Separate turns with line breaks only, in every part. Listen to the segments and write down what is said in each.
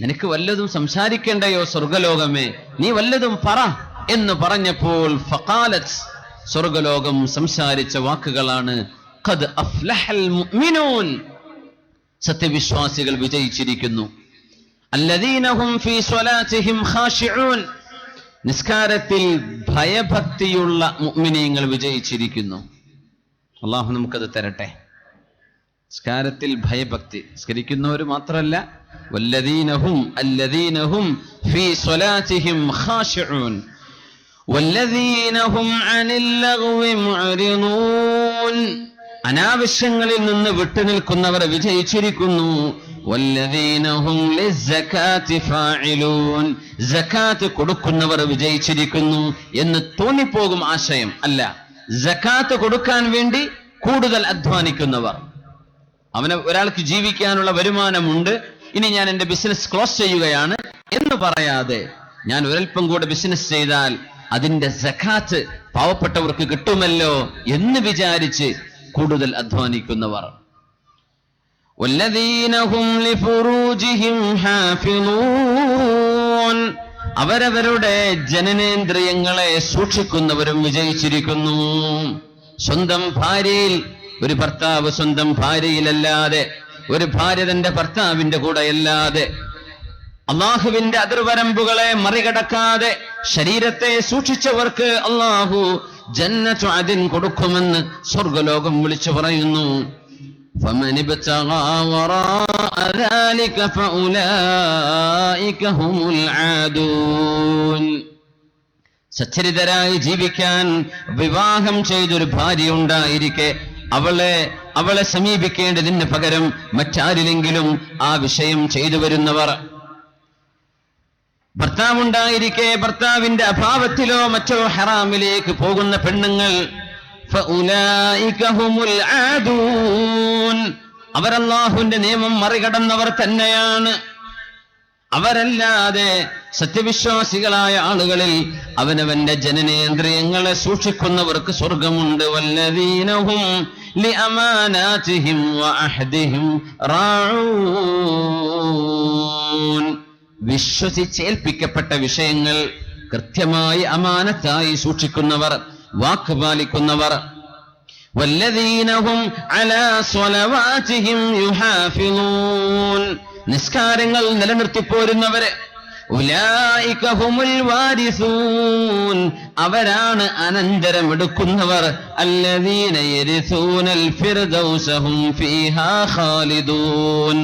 നിനക്ക് വല്ലതും സംസാരിക്കേണ്ടയോ സ്വർഗലോകമേ, നീ വല്ലതും പറ എന്ന് പറഞ്ഞപ്പോൾ ഫഖാലത്ത്, സ്വർഗലോകം സംസാരിച്ച വാക്കുകളാണ് ഖദ് അഫ്ലഹൽ മുഅ്മിനൂൻ, സത്യവിശ്വാസികൾ വിജയിച്ചിരിക്കുന്നു. അല്ലദീന ഹും ഫീ സ്വലാത്തിഹിം ഖാശിഊൻ, നിസ്കാരത്തിൽ ഭയഭക്തിയുള്ള മുഅ്മിനീങ്ങൾ വിജയിച്ചിരിക്കുന്നു. അല്ലാഹു നമുക്കത് തരട്ടെ. നിസ്കാരത്തിൽ ഭയഭക്തി, നിസ്കരിക്കുന്നവർ മാത്രമല്ല, അല്ലദീന ഹും ഫീ സ്വലാത്തിഹിം ഖാശിഊൻ വല്ലദീന ഹും അനിൽ ലഗ്വി മുഅ്രിദൂൻ, അനാവശ്യങ്ങളിൽ നിന്ന് വിട്ടുനിൽക്കുന്നവർ വിജയിച്ചിരിക്കുന്നു. വല്ലദീന ഹും ലിസ്സകാത്തി ഫാഇലൂൻ, സകാത്ത് കൊടുക്കുന്നവർ വിജയിച്ചിരിക്കുന്നു എന്ന് തോന്നിപ്പോകും ആശയം. അല്ല, സകാത്ത് കൊടുക്കാൻ വേണ്ടി കൂടുതൽ അധ്വാനിക്കുന്നവർ, ഒരാൾക്ക് ജീവിക്കാനുള്ള വരുമാനമുണ്ട്, ഇനി ഞാൻ എന്റെ ബിസിനസ് ക്ലോസ് ചെയ്യുകയാണ് എന്ന് പറയാതെ ഞാൻ ഒരൽപ്പം കൂടെ ബിസിനസ് ചെയ്താൽ അതിന്റെ സകാത്ത് പാവപ്പെട്ടവർക്ക് കിട്ടുമല്ലോ എന്ന് വിചാരിച്ച് കൂടുതൽ അധ്വാനിക്കുന്നവർ. വല്ലദീന ഹും ലിഫുറൂജിഹിം ഹാഫിളൂൻ, അവരവരുടെ ജനനേന്ദ്രിയങ്ങളെ സൂക്ഷിക്കുന്നവരും വിജയിച്ചിരിക്കുന്നു. സ്വന്തം ഭാര്യയിൽ, ഒരു ഭർത്താവ് സ്വന്തം ഭാര്യയിലല്ലാതെ, ഒരു ഭാര്യ തന്റെ ഭർത്താവിന്റെ കൂടെയല്ലാതെ, അള്ളാഹുവിന്റെ അതിർവരമ്പുകളെ മറികടക്കാതെ ശരീരത്തെ സൂക്ഷിച്ചവർക്ക് അള്ളാഹു ജന്നത്തു അദിൻ കൊടുക്കുമെന്ന് സ്വർഗലോകം വിളിച്ചു പറയുന്നു. فمن ابتغى وراء ذلك فأولئك هم العادون. സച്ചരിതരായി ജീവിക്കാൻ വിവാഹം ചെയ്തൊരു ഭാര്യ ഉണ്ടായിരിക്കെ അവളെ സമീപിക്കേണ്ടതിന് പകരം മറ്റാരിലെങ്കിലും ആ വിഷയം ചെയ്തു വരുന്നവർ, ഭർത്താവുണ്ടായിരിക്കെ ഭർത്താവിന്റെ അഭാവത്തിലോ മറ്റോ ഹറാമിലേക്ക് പോകുന്ന പെണ്ണുങ്ങൾ, ഫഉലൈക ഹുമുൽ ആദൂൻ, അവർ അല്ലാഹുവിന്റെ നിയമം മറികടന്നവർ തന്നെയാണ്. അവരല്ലാതെ സത്യവിശ്വാസികളായ ആളുകളിൽ അവനവന്റെ ജനനേന്ദ്രിയങ്ങളെ സൂക്ഷിക്കുന്നവർക്ക് സ്വർഗമുണ്ട്. വല്ലദീന ഹും ലിഅമാനാതിഹിം വഅഹദിഹിം റാഊൻ, വിശ്വസിച്ചേൽപ്പിക്കപ്പെട്ട വിഷയങ്ങൾ കൃത്യമായി അമാനത്തായി സൂക്ഷിക്കുന്നവർ, വാക്ക് പാലിക്കുന്നവർ. വല്ലദീന ഹും അലാ സ്വലവാതിഹിം യുഹാഫിളൂൻ, നിസ്കാരങ്ങൾ നിലനിർത്തിപ്പോരുന്നവരെ. ഉലൈക ഹുമുൽ വാരിസൂൻ, അവരാണ് അനന്തരമെടുക്കുന്നവർ. അല്ലദീന യരിസൂനൽ ഫിർദൗസ ഹും ഫീഹാ ഖാലിദൂൻ,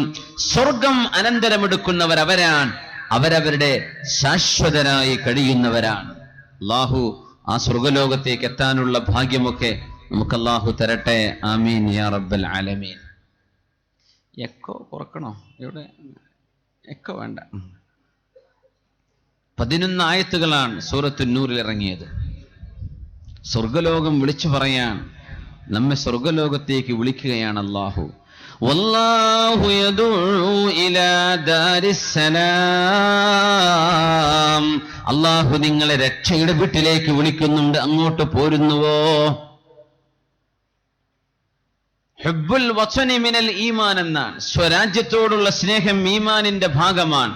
സ്വർഗം അനന്തരമെടുക്കുന്നവർ അവരാണ്, അവരവരുടെ ശാശ്വതരായി കഴിയുന്നവരാണ്. അല്ലാഹു ആ സ്വർഗലോകത്തേക്ക് എത്താനുള്ള ഭാഗ്യമൊക്കെ നമുക്ക് അല്ലാഹു തരട്ടെ. ആമീൻ യാ റബ്ബൽ ആലമീൻ. എക്കോ കുറക്കണോ? ഇവിടെ എക്കോ വേണ്ട. 11 ആയത്തുകളാണ് സൂറത്തുൻ നൂറിൽ ഇറങ്ങിയത്. സ്വർഗലോകം വിളിച്ചു പറയാൻ, നമ്മെ സ്വർഗലോകത്തേക്ക് വിളിക്കുകയാണ് അല്ലാഹു. വല്ലാഹു യദഉ ഇലാ ദാരിസ്സലാം, അല്ലാഹു നിങ്ങളെ രക്ഷയുടെ വീട്ടിലേക്ക് വിളിക്കുന്നുണ്ട്, അങ്ങോട്ട് പോരുന്നുവോ? ഹുബ്ബുൽ വത്നി മിനൽ ഈമാൻ എന്നാണ്. സ്വരാജ്യത്തോടുള്ള സ്നേഹം ഈമാനിന്റെ ഭാഗമാണ്.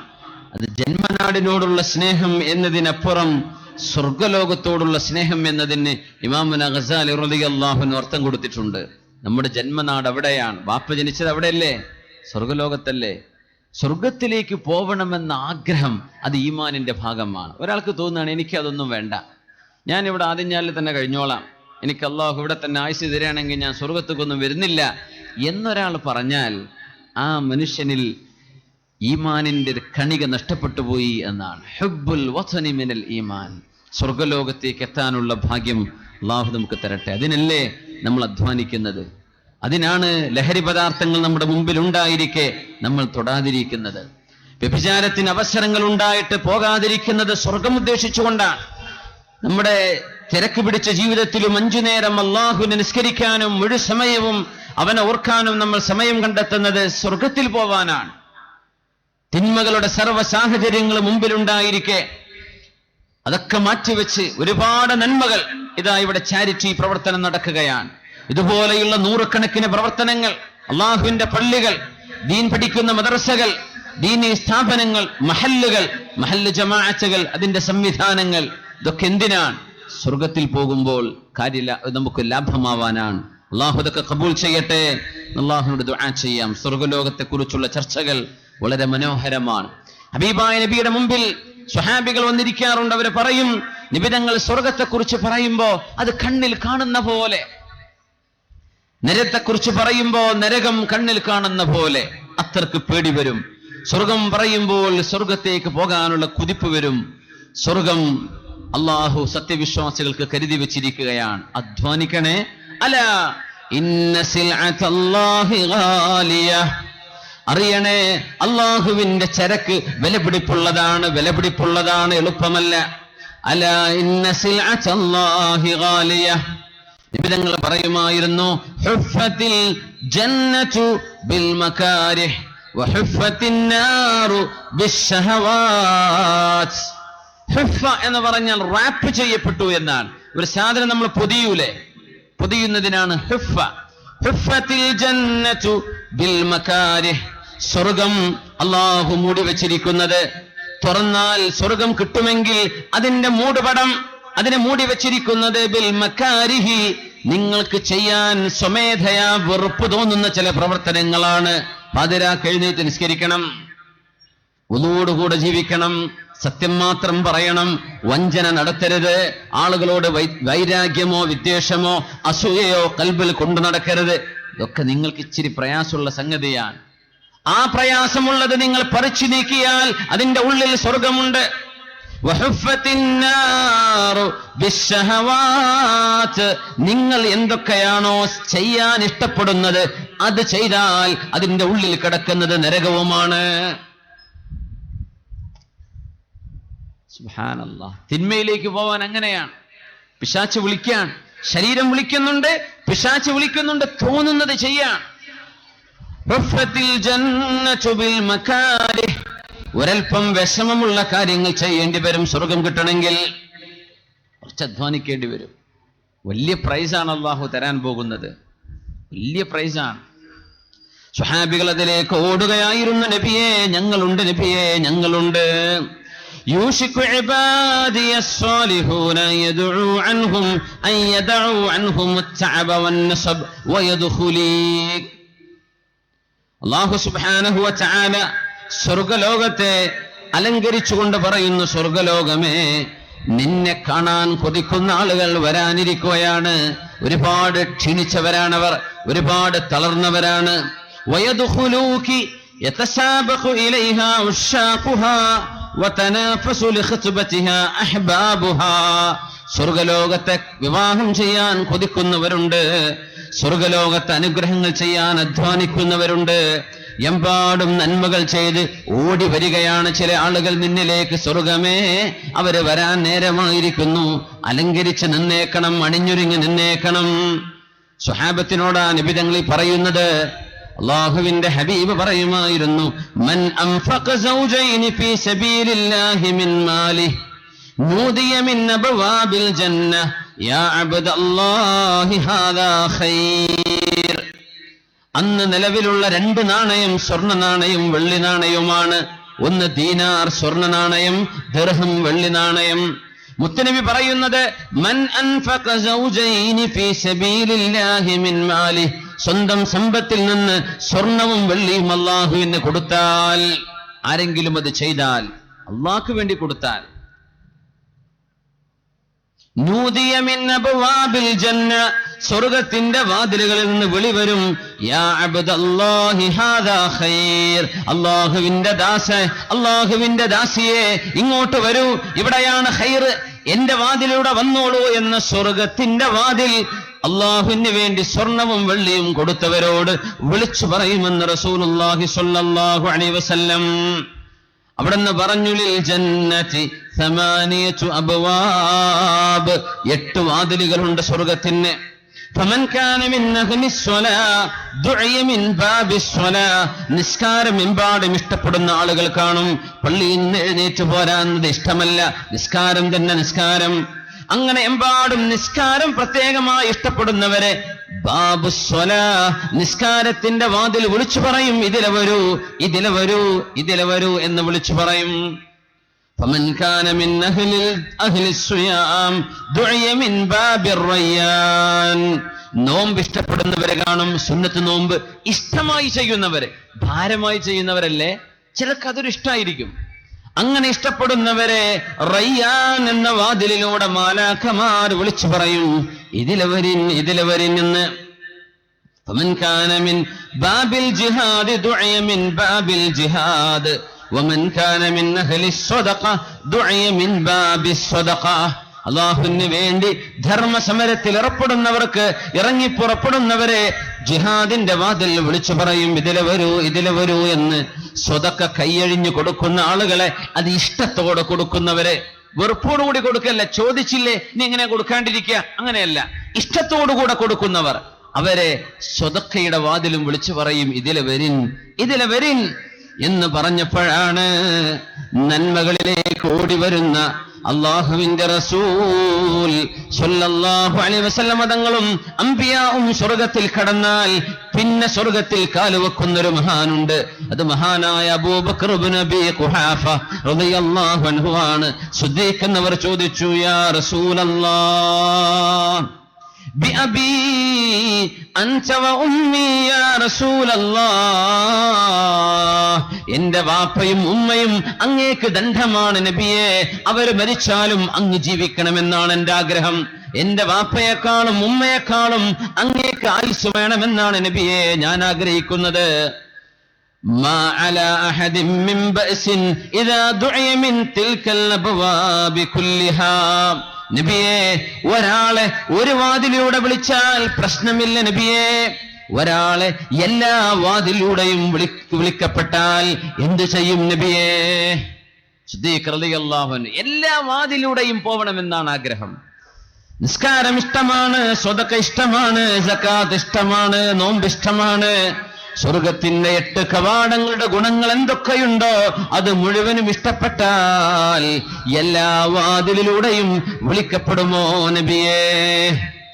അത് ജന്മനാടിനോടുള്ള സ്നേഹം എന്നതിനപ്പുറം സ്വർഗലോകത്തോടുള്ള സ്നേഹം എന്നതിന് ഇമാമുന ഗസാലി റളിയല്ലാഹു അൻഹു അർത്ഥം കൊടുത്തിട്ടുണ്ട്. നമ്മുടെ ജന്മനാട് അവിടെയാണ്, ബാപ്പ ജനിച്ചത് അവിടെയല്ലേ, സ്വർഗലോകത്തല്ലേ. സ്വർഗത്തിലേക്ക് പോകണമെന്ന ആഗ്രഹം അത് ഈമാനിന്റെ ഭാഗമാണ്. ഒരാൾക്ക് തോന്നുകയാണ് എനിക്ക് അതൊന്നും വേണ്ട, ഞാൻ ഇവിടെ ആദ്യം തന്നെ കഴിഞ്ഞോളാം, എനിക്ക് അല്ലാഹു ഇവിടെ തന്നെ ആയുസ് തരികയാണെങ്കിൽ ഞാൻ സ്വർഗത്തേക്കൊന്നും വരുന്നില്ല എന്നൊരാൾ പറഞ്ഞാൽ ആ മനുഷ്യനിൽ ഈമാനിന്റെ കണിക നഷ്ടപ്പെട്ടു പോയി എന്നാണ്. ഹുബ്ബുൽ വത്നി മിനൽ ഈമാൻ, സ്വർഗലോകത്തേക്ക് എത്താനുള്ള ഭാഗ്യം അല്ലാഹു നമുക്ക് തരട്ടെ. അതിനല്ലേ നമ്മൾ അധ്വാനിക്കുന്നത്, അതിനാണ് ലഹരി പദാർത്ഥങ്ങൾ നമ്മുടെ മുമ്പിൽ ഉണ്ടായിരിക്കെ നമ്മൾ തൊടാതിരിക്കുന്നത്, വ്യഭിചാരത്തിന് അവസരങ്ങൾ ഉണ്ടായിട്ട് പോകാതിരിക്കുന്നത് സ്വർഗം ഉദ്ദേശിച്ചുകൊണ്ടാണ്. നമ്മുടെ തിരക്ക് പിടിച്ച ജീവിതത്തിലും 5 നേരം അല്ലാഹുവിനെ നിസ്കരിക്കാനും മുഴു സമയവും അവനെ ഓർക്കാനും നമ്മൾ സമയം കണ്ടെത്തുന്നത് സ്വർഗത്തിൽ പോവാനാണ്. തിന്മകളുടെ സർവ്വ സാഹചര്യങ്ങൾ മുമ്പിലുണ്ടായിരിക്കെ അതൊക്കെ മാറ്റിവെച്ച് ഒരുപാട് നന്മകൾ, ഇതാ ഇവിടെ ചാരിറ്റി പ്രവർത്തനം നടക്കുകയാണ്. ഇതുപോലെയുള്ള 100 കണക്കിന് പ്രവർത്തനങ്ങൾ, അള്ളാഹുവിന്റെ പള്ളികൾ, ദീൻ പഠിക്കുന്ന മദ്രസകൾ, ദീനീ സ്ഥാപനങ്ങൾ, മഹല്ല് ജമാഅത്തുകൾ, അതിന്റെ സംവിധാനങ്ങൾ, ഇതൊക്കെ എന്തിനാണ്? സ്വർഗത്തിൽ പോകുമ്പോൾ കാര്യമില്ല, നമുക്ക് ലാഭമാവാനാണ്. അള്ളാഹു ഇതൊക്കെ കബൂൽ ചെയ്യട്ടെ. അള്ളാഹുവിനോട് ദുആ ചെയ്യാം. സ്വർഗലോകത്തെ കുറിച്ചുള്ള ചർച്ചകൾ വളരെ മനോഹരമാണ്. ഹബീബായ നബിയുടെ മുമ്പിൽ സ്വഹാബികൾ വന്നിരിക്കാറുണ്ട്. അവർ പറയും, നബി തങ്ങൾ സ്വർഗത്തെക്കുറിച്ച് പറയുമ്പോ അത് കണ്ണിൽ കാണുന്ന പോലെ, നരകത്തെക്കുറിച്ച് പറയുമ്പോ നരകം കണ്ണിൽ കാണുന്ന പോലെ അത്രക്ക് പേടി വരും. സ്വർഗം പറയുമ്പോൾ സ്വർഗത്തേക്ക് പോകാനുള്ള കുതിപ്പ് വരും. സ്വർഗം അള്ളാഹു സത്യവിശ്വാസികൾക്ക് കരുതി വെച്ചിരിക്കുകയാണ്. അധ്വാനിക്കണേ. അല ഇന്ന സിൽഅത്തല്ലാഹി ഗാലിയ, അറിയണേ അള്ളാഹുവിന്റെ ചരക്ക് വിലപിടിപ്പുള്ളതാണ്, എളുപ്പമല്ല. അല ഇന്ന സിൽഅത്തല്ലാഹി ഗാലിയ. നിബിധങ്ങൾ പറയുമായിരുന്നു, ഹുഫത്തിൽ ജന്നതു ബിൽ മകാരിഹ് വഹുഫത്തിൻ നാറു ബിശ്ശഹവാത്ത്. ഹുഫ എന്ന് പറഞ്ഞാൽ റാപ്പ് ചെയ്യപ്പെട്ടു എന്നാണ്. ഒരു സാധനം നമ്മൾ പൊതിയുന്നതിനാണ് ഹുഫ. ഹുഫത്തിൽ ജന്നതു ബിൽ മകാരിഹ്. സ്വർഗം അല്ലാഹു മൂടി വെച്ചിരിക്കുന്നത്, തുറന്നാൽ സ്വർഗം കിട്ടുമെങ്കിൽ അതിന്റെ മൂടുപടം, അതിനെ മൂടി വെച്ചിരിക്കുന്നത് ബിൽ മകാരിഹി, നിങ്ങൾക്ക് ചെയ്യാൻ സ്വമേധയാ വെറുപ്പ് തോന്നുന്ന ചില പ്രവർത്തനങ്ങളാണ്. പാതിരാക്ക് എഴുന്നേറ്റ് നിസ്കരിക്കണം, വുളൂയോടുകൂടെ ജീവിക്കണം, സത്യം മാത്രം പറയണം, വഞ്ചന നടത്തരുത്, ആളുകളോട് വൈരാഗ്യമോ വിദ്വേഷമോ അസൂയയോ കൽബിൽ കൊണ്ടു നടക്കരുത്. ഇതൊക്കെ നിങ്ങൾക്ക് ഇച്ചിരി പ്രയാസമുള്ള സംഗതിയാണ്. ആ പ്രയാസമുള്ളത് നിങ്ങൾ പറിച്ചു നീക്കിയാൽ അതിന്റെ ഉള്ളിൽ സ്വർഗമുണ്ട്. നിങ്ങൾ എന്തൊക്കെയാണോ ചെയ്യാൻ ഇഷ്ടപ്പെടുന്നത് അത് ചെയ്താൽ അതിന്റെ ഉള്ളിൽ കിടക്കുന്നത് നരകവുമാണ്. സുബ്ഹാനല്ലാഹ്. തിന്മയിലേക്ക് പോവാൻ അങ്ങനെയാണ്. പിശാച് വിളിക്കാൻ, ശരീരം വിളിക്കുന്നുണ്ട്, പിശാച് വിളിക്കുന്നുണ്ട്, തോന്നുന്നത് ചെയ്യാൻ. ഒരൽപ്പം വിഷമമുള്ള കാര്യങ്ങൾ ചെയ്യേണ്ടി വരും സ്വർഗം കിട്ടണമെങ്കിൽ. കുറച്ച് അധ്വാനിക്കേണ്ടി വരും. വലിയ പ്രൈസാണ് അള്ളാഹു തരാൻ പോകുന്നത്, വലിയ പ്രൈസാണ്. സ്വഹാബികൾ അതിലേക്ക് ഓടുകയായിരുന്നു. നബിയേ ഞങ്ങളുണ്ട്, നബിയേ ഞങ്ങളുണ്ട്. യൂഷികു ഇബാദിയ സ്വാലിഹൂന യദ്ഉ അൻഹും അൻ യദഉ അൻഹും അത്തഅബ വന്നസബ വയദ്ഖുലീക്. അല്ലാഹു സുബ്ഹാനഹു വ തആല സ്വർഗലോകത്തെ അലങ്കരിച്ചുകൊണ്ട് പറയുന്നു, സ്വർഗലോകമേ നിന്നെ കാണാൻ കൊതിക്കുന്ന ആളുകൾ വരാനിരിക്കുകയാണ്. ഒരുപാട് ക്ഷീണിച്ചവരാണവർ, ഒരുപാട് തളർന്നവരാണ്. വയദ്ഖുലൂകി യതസാബഖു ഇലൈഹാ ഉശാഖുഹാ വതനാഫസു ലിഖത്ബതിഹാ അഹ്ബാബുഹാ. സ്വർഗലോകത്തെ വിവാഹം ചെയ്യാൻ കൊതിക്കുന്നവരുണ്ട്, സ്വർഗലോകത്തെ അനുഗ്രഹങ്ങൾ ചെയ്യാൻ അധ്വാനിക്കുന്നവരുണ്ട്, എമ്പാടും നന്മകൾ ചെയ്ത് ഓടി വരികയാണ് ചില ആളുകൾ നിന്നിലേക്ക്. സ്വർഗമേ അവര് വരാൻ നേരമായിരിക്കുന്നു, അലങ്കരിച്ച് നിന്നേക്കണം, അണിഞ്ഞൊരുങ്ങി നിന്നേക്കണം. സ്വഹാബത്തിനോടാ നബി തങ്ങൾ പറയുന്നത്. അല്ലാഹുവിന്റെ ഹബീബ് പറയുമായിരുന്നു, മൻ അൻഫഖ സൗജൈനി ഫീ സബീലില്ലാഹി മിൻ മാലിഹി നൂദിയ മിൻ അബ്വാബിൽ ജന്ന യാ അബ്ദല്ലാഹി ഹാദാ ഖൈർ. അന്ന് നിലവിലുള്ള 2 നാണയം സ്വർണ്ണ നാണയം വെള്ളി നാണയവുമാണ്. ഒന്ന് ദീനാർ സ്വർണ്ണ നാണയം, ദിർഹം വെള്ളി നാണയം. മുത്തനബി പറയുന്നത്, മൻ അൻഫഖ സൗജൈനി ഫീ സബീലില്ലാഹി മിൻ മാലിഹി, സ്വന്തം സമ്പത്തിൽ നിന്ന് സ്വർണവും വെള്ളിയും അല്ലാഹുവിന് കൊടുത്താൽ, ആരെങ്കിലും അത് ചെയ്താൽ, അല്ലാഹുവിന് വേണ്ടി കൊടുത്താൽ, നൂദിയ മിൻ അബ്വാബിൽ ജന്ന, സ്വർഗത്തിന്റെ വാതിലുകളിൽ നിന്ന് വിളി വരും, യാ അബ്ദല്ലാഹി ഹാദാ ഖൈർ. അല്ലാഹുവിന്റെ ദാസ, അല്ലാഹുവിന്റെ ദാസിയെ ഇങ്ങോട്ട് വരൂ, ഇവിടെയാണ് ഖൈർ, എന്റെ വാതിലൂടെ വന്നോളൂ എന്ന സ്വർഗത്തിന്റെ വാതിൽ അല്ലാഹുവിന് വേണ്ടി സ്വർണവും വെള്ളിയും കൊടുത്തവരോട് വിളിച്ചു പറയുമെന്ന് റസൂലുള്ളാഹി സ്വല്ലല്ലാഹു അലൈഹി വസല്ലം. അവിടുന്ന് പറഞ്ഞു, ലിൽ ജന്നതി 8 അബ്വാബ്, 8 വാതിലുകളുണ്ട് സ്വർഗത്തിന്. ഫമൻ കാന മിൻ അഹ്ലിസ് സ്വലാ ദുഇയ മിൻ ബാബിസ് സ്വലാ. നിസ്കാരം എമ്പാടും ഇഷ്ടപ്പെടുന്ന ആളുകൾ കാണും. പള്ളിയിൽ നിന്ന് എഴുന്നേറ്റ് പോരാന്നത് ഇഷ്ടമല്ല, നിസ്കാരം തന്നെ നിസ്കാരം. അങ്ങനെ എമ്പാടും നിസ്കാരം പ്രത്യേകമായി ഇഷ്ടപ്പെടുന്നവരെ ബാബുസ്വലാ, നിസ്കാരത്തിന്റെ വാതിൽ വിളിച്ചു പറയും, ഇതിലെ വരൂ, ഇതിലെ വരൂ, ഇതിലെ വരൂ എന്ന് വിളിച്ചു പറയും. ഫമൻ കാന മിൻ അഹ്ലിസ്സിയാം ദുഇയ മിൻ ബാബിർ റയ്യാൻ. നോമ്പ് ഇഷ്ടപ്പെടുന്നവരെ കാണും, സുന്നത്ത് നോമ്പ് ഇഷ്ടമായി ചെയ്യുന്നവരെ, ഭാരമായി ചെയ്യുന്നവരല്ലേ, ചിലർക്ക് അതൊരു ഇഷ്ടമായിരിക്കും. അങ്ങനെ ഇഷ്ടപ്പെടുന്നവരെ റയ്യാൻ എന്ന വാതിലിലൂടെ മാലാഖമാർ വിളിച്ചു പറയും, ഇതിലെ വരിൻ, ഇതിലെ വരിൻ എന്ന്. ഫമൻ കാന മിൻ ബാബിൽ ജിഹാദ് ദുഇയ മിൻ ബാബിൽ ജിഹാദ് വമൻ കാന മിൻ അഹ്ലിസ് സ്വദഖ ദുഇയ മിൻ ബാബിസ് സ്വദഖ. അല്ലാഹുവിന് വേണ്ടി ധർമ്മസമരത്തിൽ ഏർപ്പെടുന്നവർക്ക്, ഇറങ്ങി പുറപ്പെടുന്നവരെ ജിഹാദിന്റെ വാതിൽ വിളിച്ചു പറയും, ഇതിലെ വരൂ, ഇതിലെ വരൂ എന്ന്. സ്വതക്ക കൈയഴിഞ്ഞു കൊടുക്കുന്ന ആളുകളെ, അത് ഇഷ്ടത്തോടെ കൊടുക്കുന്നവരെ, വെറുപ്പോടുകൂടി കൊടുക്കല്ല, ചോദിച്ചില്ലേ നീ എങ്ങനെ കൊടുക്കാണ്ടിരിക്കുക, അങ്ങനെയല്ല, ഇഷ്ടത്തോടുകൂടെ കൊടുക്കുന്നവർ, അവരെ സ്വതക്കയുടെ വാതിലും വിളിച്ചു പറയും, ഇതിലെ വരിൻ, ഇതിലെ വരിൻ എന്ന് പറഞ്ഞപ്പോഴാണ് നന്മകളിലേക്ക് ഓടി വരുന്ന അല്ലാഹുവിന്റെ റസൂൽ സ്വല്ലല്ലാഹു അലൈഹി വസല്ലം തങ്ങളും അമ്പിയാവും സ്വർഗത്തിൽ കടന്നാൽ പിന്നെ സ്വർഗത്തിൽ കാലുവെക്കുന്നൊരു മഹാനുണ്ട്. അത് മഹാനായ അബൂബക്കർ ഇബ്നു അബീ ഖുഹാഫ റളിയല്ലാഹു അൻഹു ആണ്. സിദ്ദീഖ് എന്നവർ ചോദിച്ചു, യാ റസൂലല്ലാഹ് ബിഅബീ അൻത വ ഉമ്മീ യാ റസൂലല്ലാഹ്, എന്റെ വാപ്പയും ഉമ്മയും അങ്ങേക്ക് ദണ്ഡമാണ് നബിയെ, അവർ മരിച്ചാലും അങ്ങ് ജീവിക്കണമെന്നാണ് എന്റെ ആഗ്രഹം. എന്റെ വാപ്പയെക്കാളും ഉമ്മയെക്കാളും അങ്ങേക്ക് ആയുസ് വേണമെന്നാണ് നബിയെ ഞാൻ ആഗ്രഹിക്കുന്നത്. മാ അലാ അഹദിൻ മിൻ ബഅസിൻ ഇദാ ദുഇയ മിൻ തിൽകൽ അബ്വാബി കുല്ലിഹാ. നബിയെ, ഒരാളെ ഒരു വാതിലൂടെ വിളിച്ചാൽ പ്രശ്നമില്ല നബിയെ, ഒരാളെ എല്ലാ വാതിലൂടെയും വിളിക്കപ്പെട്ടാൽ എന്തു ചെയ്യും നബിയെ? സിദ്ദീഖ് റളിയല്ലാഹു അൻഹു എല്ലാ വാതിലൂടെയും പോകണമെന്നാണ് ആഗ്രഹം. നിസ്കാരം ഇഷ്ടമാണ്, സ്വതക്ക ഇഷ്ടമാണ്, സകാത്ത് ഇഷ്ടമാണ്, നോമ്പ് ഇഷ്ടമാണ്. സ്വർഗത്തിന്റെ 8 കവാടങ്ങളുടെ ഗുണങ്ങൾ എന്തൊക്കെയുണ്ടോ അത് മുഴുവനും ഇഷ്ടപ്പെട്ടാൽ എല്ലാ വാതിലിലൂടെയും വിളിക്കപ്പെടുമോ നബിയേ?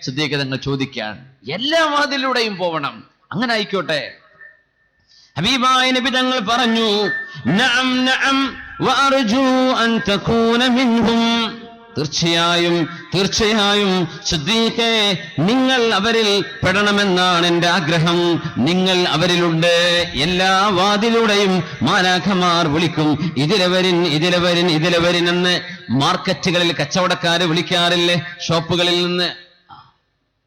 സിദ്ദീഖ് തങ്ങൾ ചോദിക്കാൻ, എല്ലാ വാതിലൂടെയും പോവണം, അങ്ങനെ ആയിക്കോട്ടെ. ഹബീബായ നബി തങ്ങൾ പറഞ്ഞു, നഅം നഅം വഅർജു അൻ തകൂന മിൻഹും. തീർച്ചയായും തീർച്ചയായും സിദ്ദീഖേ, നിങ്ങൾ അവരിൽ പെടണമെന്നാണ് എന്റെ ആഗ്രഹം. നിങ്ങൾ അവരിലുണ്ട്. എല്ലാ വാതിലൂടെയും മാലാഖമാർ വിളിക്കും, ഇതിലെ വരിൻ, ഇതിലെ വരിൻ, ഇതിലെ വരിൻ എന്ന്. മാർക്കറ്റുകളിൽ കച്ചവടക്കാരെ വിളിക്കാറില്ലേ? ഷോപ്പുകളിൽ നിന്ന്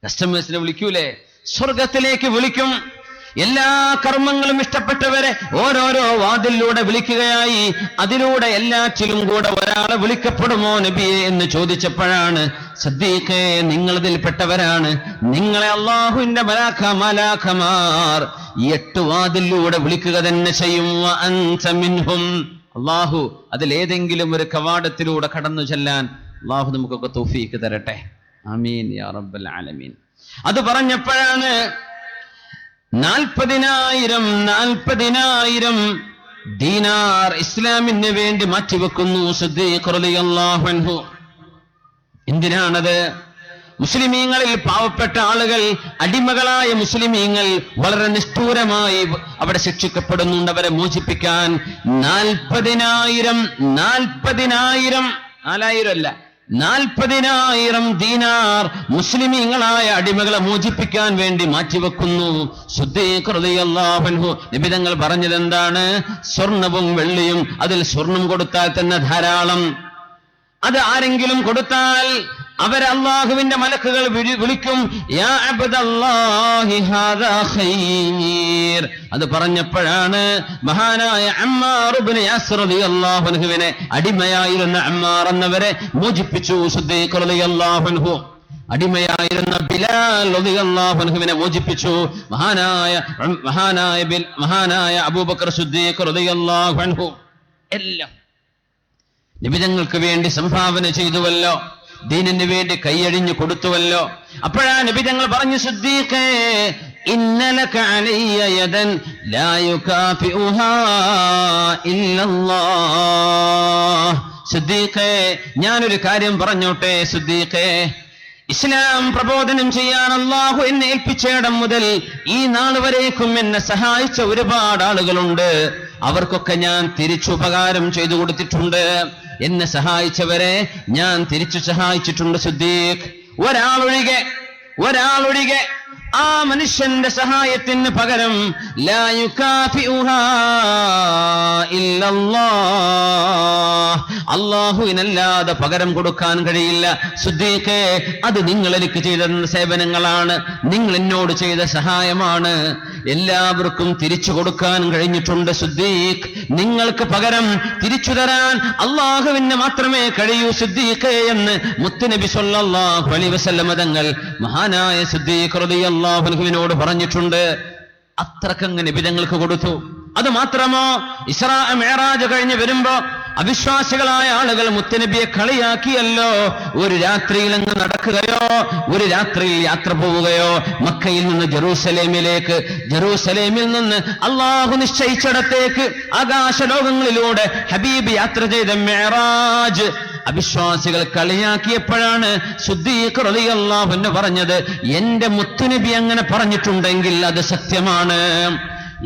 കസ്റ്റമേഴ്സിനെ വിളിക്കൂലേ? സ്വർഗത്തിലേക്ക് വിളിക്കും. എല്ലാ കർമ്മങ്ങളും ഇഷ്ടപ്പെട്ടവരെ ഓരോരോ വാതിലൂടെ വിളിക്കുകയായി. അതിലൂടെ എല്ലാറ്റിലും കൂടെ ഒരാളെ വിളിക്കപ്പെടുമോ നബിയെ എന്ന് ചോദിച്ചപ്പോഴാണ്, സിദ്ദീഖേ, നിങ്ങളതിൽപ്പെട്ടവരാണ്. നിങ്ങളെ അല്ലാഹുവിന്റെ മലാഖമാർ 8 വാതിലൂടെ വിളിക്കുക തന്നെ ചെയ്യും. അൻത മിൻഹും. അല്ലാഹു അതിലേതെങ്കിലും ഒരു കവാടത്തിലൂടെ കടന്നു ചെല്ലാൻ അല്ലാഹു നമുക്കൊക്കെ തൗഫീഖ് തരട്ടെ. ആമീൻ യാ റബ്ബൽ ആലമീൻ. അത് പറഞ്ഞപ്പോഴാണ് 40,000 ദീനാർ ഇസ്ലാമിന് വേണ്ടി മാറ്റിവെക്കുന്നു സിദ്ദീഖ് റളിയല്ലാഹു അൻഹു. എന്തിനാണത്? മുസ്ലിമീങ്ങളിൽ പാവപ്പെട്ട ആളുകൾ, അടിമകളായ മുസ്ലിമീങ്ങൾ വളരെ നിഷ്ഠൂരമായി അവിടെ ശിക്ഷിക്കപ്പെടുന്നുണ്ട്. അവരെ മോചിപ്പിക്കാൻ 40,000 അല്ല 40,000 ദീനാർ മുസ്ലിമീങ്ങളായ അടിമകളെ മോചിപ്പിക്കാൻ വേണ്ടി മാറ്റിവെക്കുന്നു സിദ്ദീഖ് റളിയല്ലാഹു അൻഹു. നബി തങ്ങൾ പറഞ്ഞത് എന്താണ്? സ്വർണവും വെള്ളിയും, അതിൽ സ്വർണം കൊടുത്താൽ തന്നെ ധാരാളം. അത് ആരെങ്കിലും കൊടുത്താൽ അവരെ അല്ലാഹുവിന്റെ മലക്കുകൾ വിളിക്കും, യാ അബ്ദല്ലാഹി ഹാദാ ഖൈർ. അത് പറഞ്ഞപ്പോഴാണ് മഹാനായ അമ്മാർ ഇബ്നു യാസിർ റളിയല്ലാഹു അൻഹുവിനെ, അടിമയായിരുന്ന അമ്മാർ എന്നവരെ മോചിപ്പിച്ചു സിദ്ദീഖ് റളിയല്ലാഹു അൻഹു. അടിമയായിരുന്ന ബിലാൽ റളിയല്ലാഹു അൻഹുവിനെ മോചിപ്പിച്ചു മഹാനായ അബൂബക്കർ സിദ്ദീഖ് റളിയല്ലാഹു അൻഹു. എല്ലാം നബിതങ്ങൾക്ക് വേണ്ടി സംഭാവന ചെയ്തുവല്ലോ, ദീനിന് വേണ്ടി കൈയഴിഞ്ഞു കൊടുത്തുവല്ലോ. അപ്പോഴാ നബിതങ്ങൾ പറഞ്ഞു, സിദ്ദീഖേ, ഇന്നലക അലയ്യ യദൻ ലാ യുകാഫിഉഹാ ഇല്ലല്ലാഹ്. സിദ്ദീഖേ, ഞാനൊരു കാര്യം പറഞ്ഞോട്ടെ സിദ്ദീഖേ, ഇസ്ലാം പ്രബോധനം ചെയ്യാൻ അള്ളാഹു എന്നെ ഏൽപ്പിച്ചയിടം മുതൽ ഈ നാൾ വരേക്കും എന്നെ സഹായിച്ച ഒരുപാട് ആളുകളുണ്ട്. അവർക്കൊക്കെ ഞാൻ തിരിച്ചുപകാരം ചെയ്തു കൊടുത്തിട്ടുണ്ട്. എന്നെ സഹായിച്ചവരെ ഞാൻ തിരിച്ചു സഹായിച്ചിട്ടുണ്ട്. സിദ്ദീഖ് ഒരാളൊഴികെ ആ മനുഷ്യന്റെ സഹായത്തിന് പകരം ലാ യുകാഫിഉഹാ ഇല്ലല്ലാഹ്, അല്ലാഹുവിനല്ലാതെ പകരം കൊടുക്കാൻ കഴിയില്ല. സിദ്ദീഖേ, അത് നിങ്ങൾ എനിക്ക് ചെയ്ത സേവനങ്ങളാണ്, നിങ്ങൾ എന്നോട് ചെയ്ത സഹായമാണ്. എല്ലാവർക്കും തിരിച്ചു കൊടുക്കാൻ കഴിഞ്ഞിട്ടുണ്ട്. സിദ്ദീഖ്, നിങ്ങൾക്ക് പകരം തിരിച്ചു തരാൻ അള്ളാഹുവിന് മാത്രമേ കഴിയൂ സിദ്ദീഖേ എന്ന് മുത്തുനബി സ്വല്ലല്ലാഹു അലൈഹി വസല്ലം തങ്ങൾ മഹാനായ സിദ്ദീഖ് റളിയല്ലാഹു അൻഹുവിനോട് പറഞ്ഞിട്ടുണ്ട്. അത്രക്കങ്ങ് നബി തങ്ങൾക്ക് കൊടുത്തു. അത് മാത്രമോ, ഇസ്രാ മിഅ്റാജ് കഴിഞ്ഞ് വരുമ്പോ അവിശ്വാസികളായ ആളുകൾ മുത്തുനബിയെ കളിയാക്കിയല്ലോ. ഒരു രാത്രിയിൽ അങ്ങ് നടക്കുകയോ, ഒരു രാത്രിയിൽ യാത്ര പോവുകയോ, മക്കയിൽ നിന്ന് ജെറൂസലേമിൽ നിന്ന് അള്ളാഹു നിശ്ചയിച്ചിടത്തേക്ക് ആകാശലോകങ്ങളിലൂടെ ഹബീബ് യാത്ര ചെയ്ത മിഅ്റാജ് അവിശ്വാസികൾ കളിയാക്കിയപ്പോഴാണ് സിദ്ദീഖ് റളിയല്ലാഹു അൻഹു പറഞ്ഞത്, എന്റെ മുത്തുനബി അങ്ങനെ പറഞ്ഞിട്ടുണ്ടെങ്കിൽ അത് സത്യമാണ്.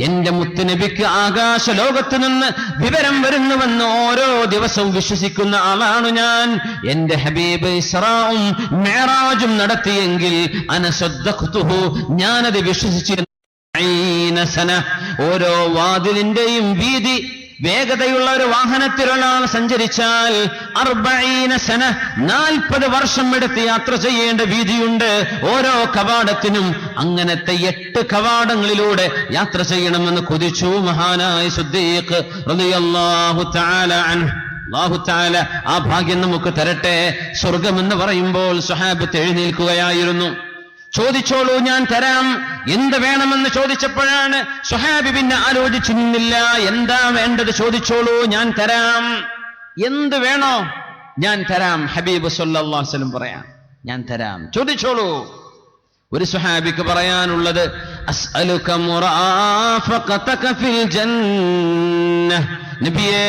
എന്റെ മുത്തുനബിക്ക് ആകാശ ലോകത്ത് നിന്ന് വിവരം വരുന്നുവെന്ന് ഓരോ ദിവസവും വിശ്വസിക്കുന്ന ആളാണ് ഞാൻ. എന്റെ ഹബീബ് ഇസ്റാഉം മിഅ്റാജും നടത്തിയെങ്കിൽ അന സദ്ദഖ്തുഹു, ഞാനത് വിശ്വസിച്ചിരുന്നു. ഓരോ വാതിലിന്റെയും വീതി വേഗതയുള്ള ഒരു വാഹനത്തിലൊരാൾ സഞ്ചരിച്ചാൽ 40 വർഷം എടുത്ത് യാത്ര ചെയ്യേണ്ട വീതിയുണ്ട് ഓരോ കവാടത്തിനും. അങ്ങനത്തെ 8 കവാടങ്ങളിലൂടെ യാത്ര ചെയ്യണമെന്ന് കൊതിച്ചു മഹാനായ സിദ്ദീഖ് റളിയല്ലാഹു തആല അൻഹു. അല്ലാഹു തആല ആ ഭാഗ്യം നമുക്ക് തരട്ടെ. സ്വർഗമെന്ന് പറയുമ്പോൾ സ്വഹാബത്ത് എഴുന്നേൽക്കുകയായിരുന്നു. ചോദിച്ചോളൂ, ഞാൻ തരാം. എന്ത് വേണമെന്ന് ചോദിച്ചപ്പോഴാണ് സ്വഹാബി പിന്നെ ആലോചിച്ചു നിന്നില്ല. എന്താ വേണ്ടത് ചോദിച്ചോളൂ, ഞാൻ തരാം. എന്ത് വേണോ ഞാൻ തരാം. ഹബീബ് സല്ലല്ലാഹു അലൈഹി വസല്ലം പറയാം, ഞാൻ തരാം, ചോദിച്ചോളൂ. ഒരു സ്വഹാബിക്ക് പറയാനുള്ളത്, അസ്അലുക മുറാഫഖതക ഫിൽ ജന്നah, നബിയേ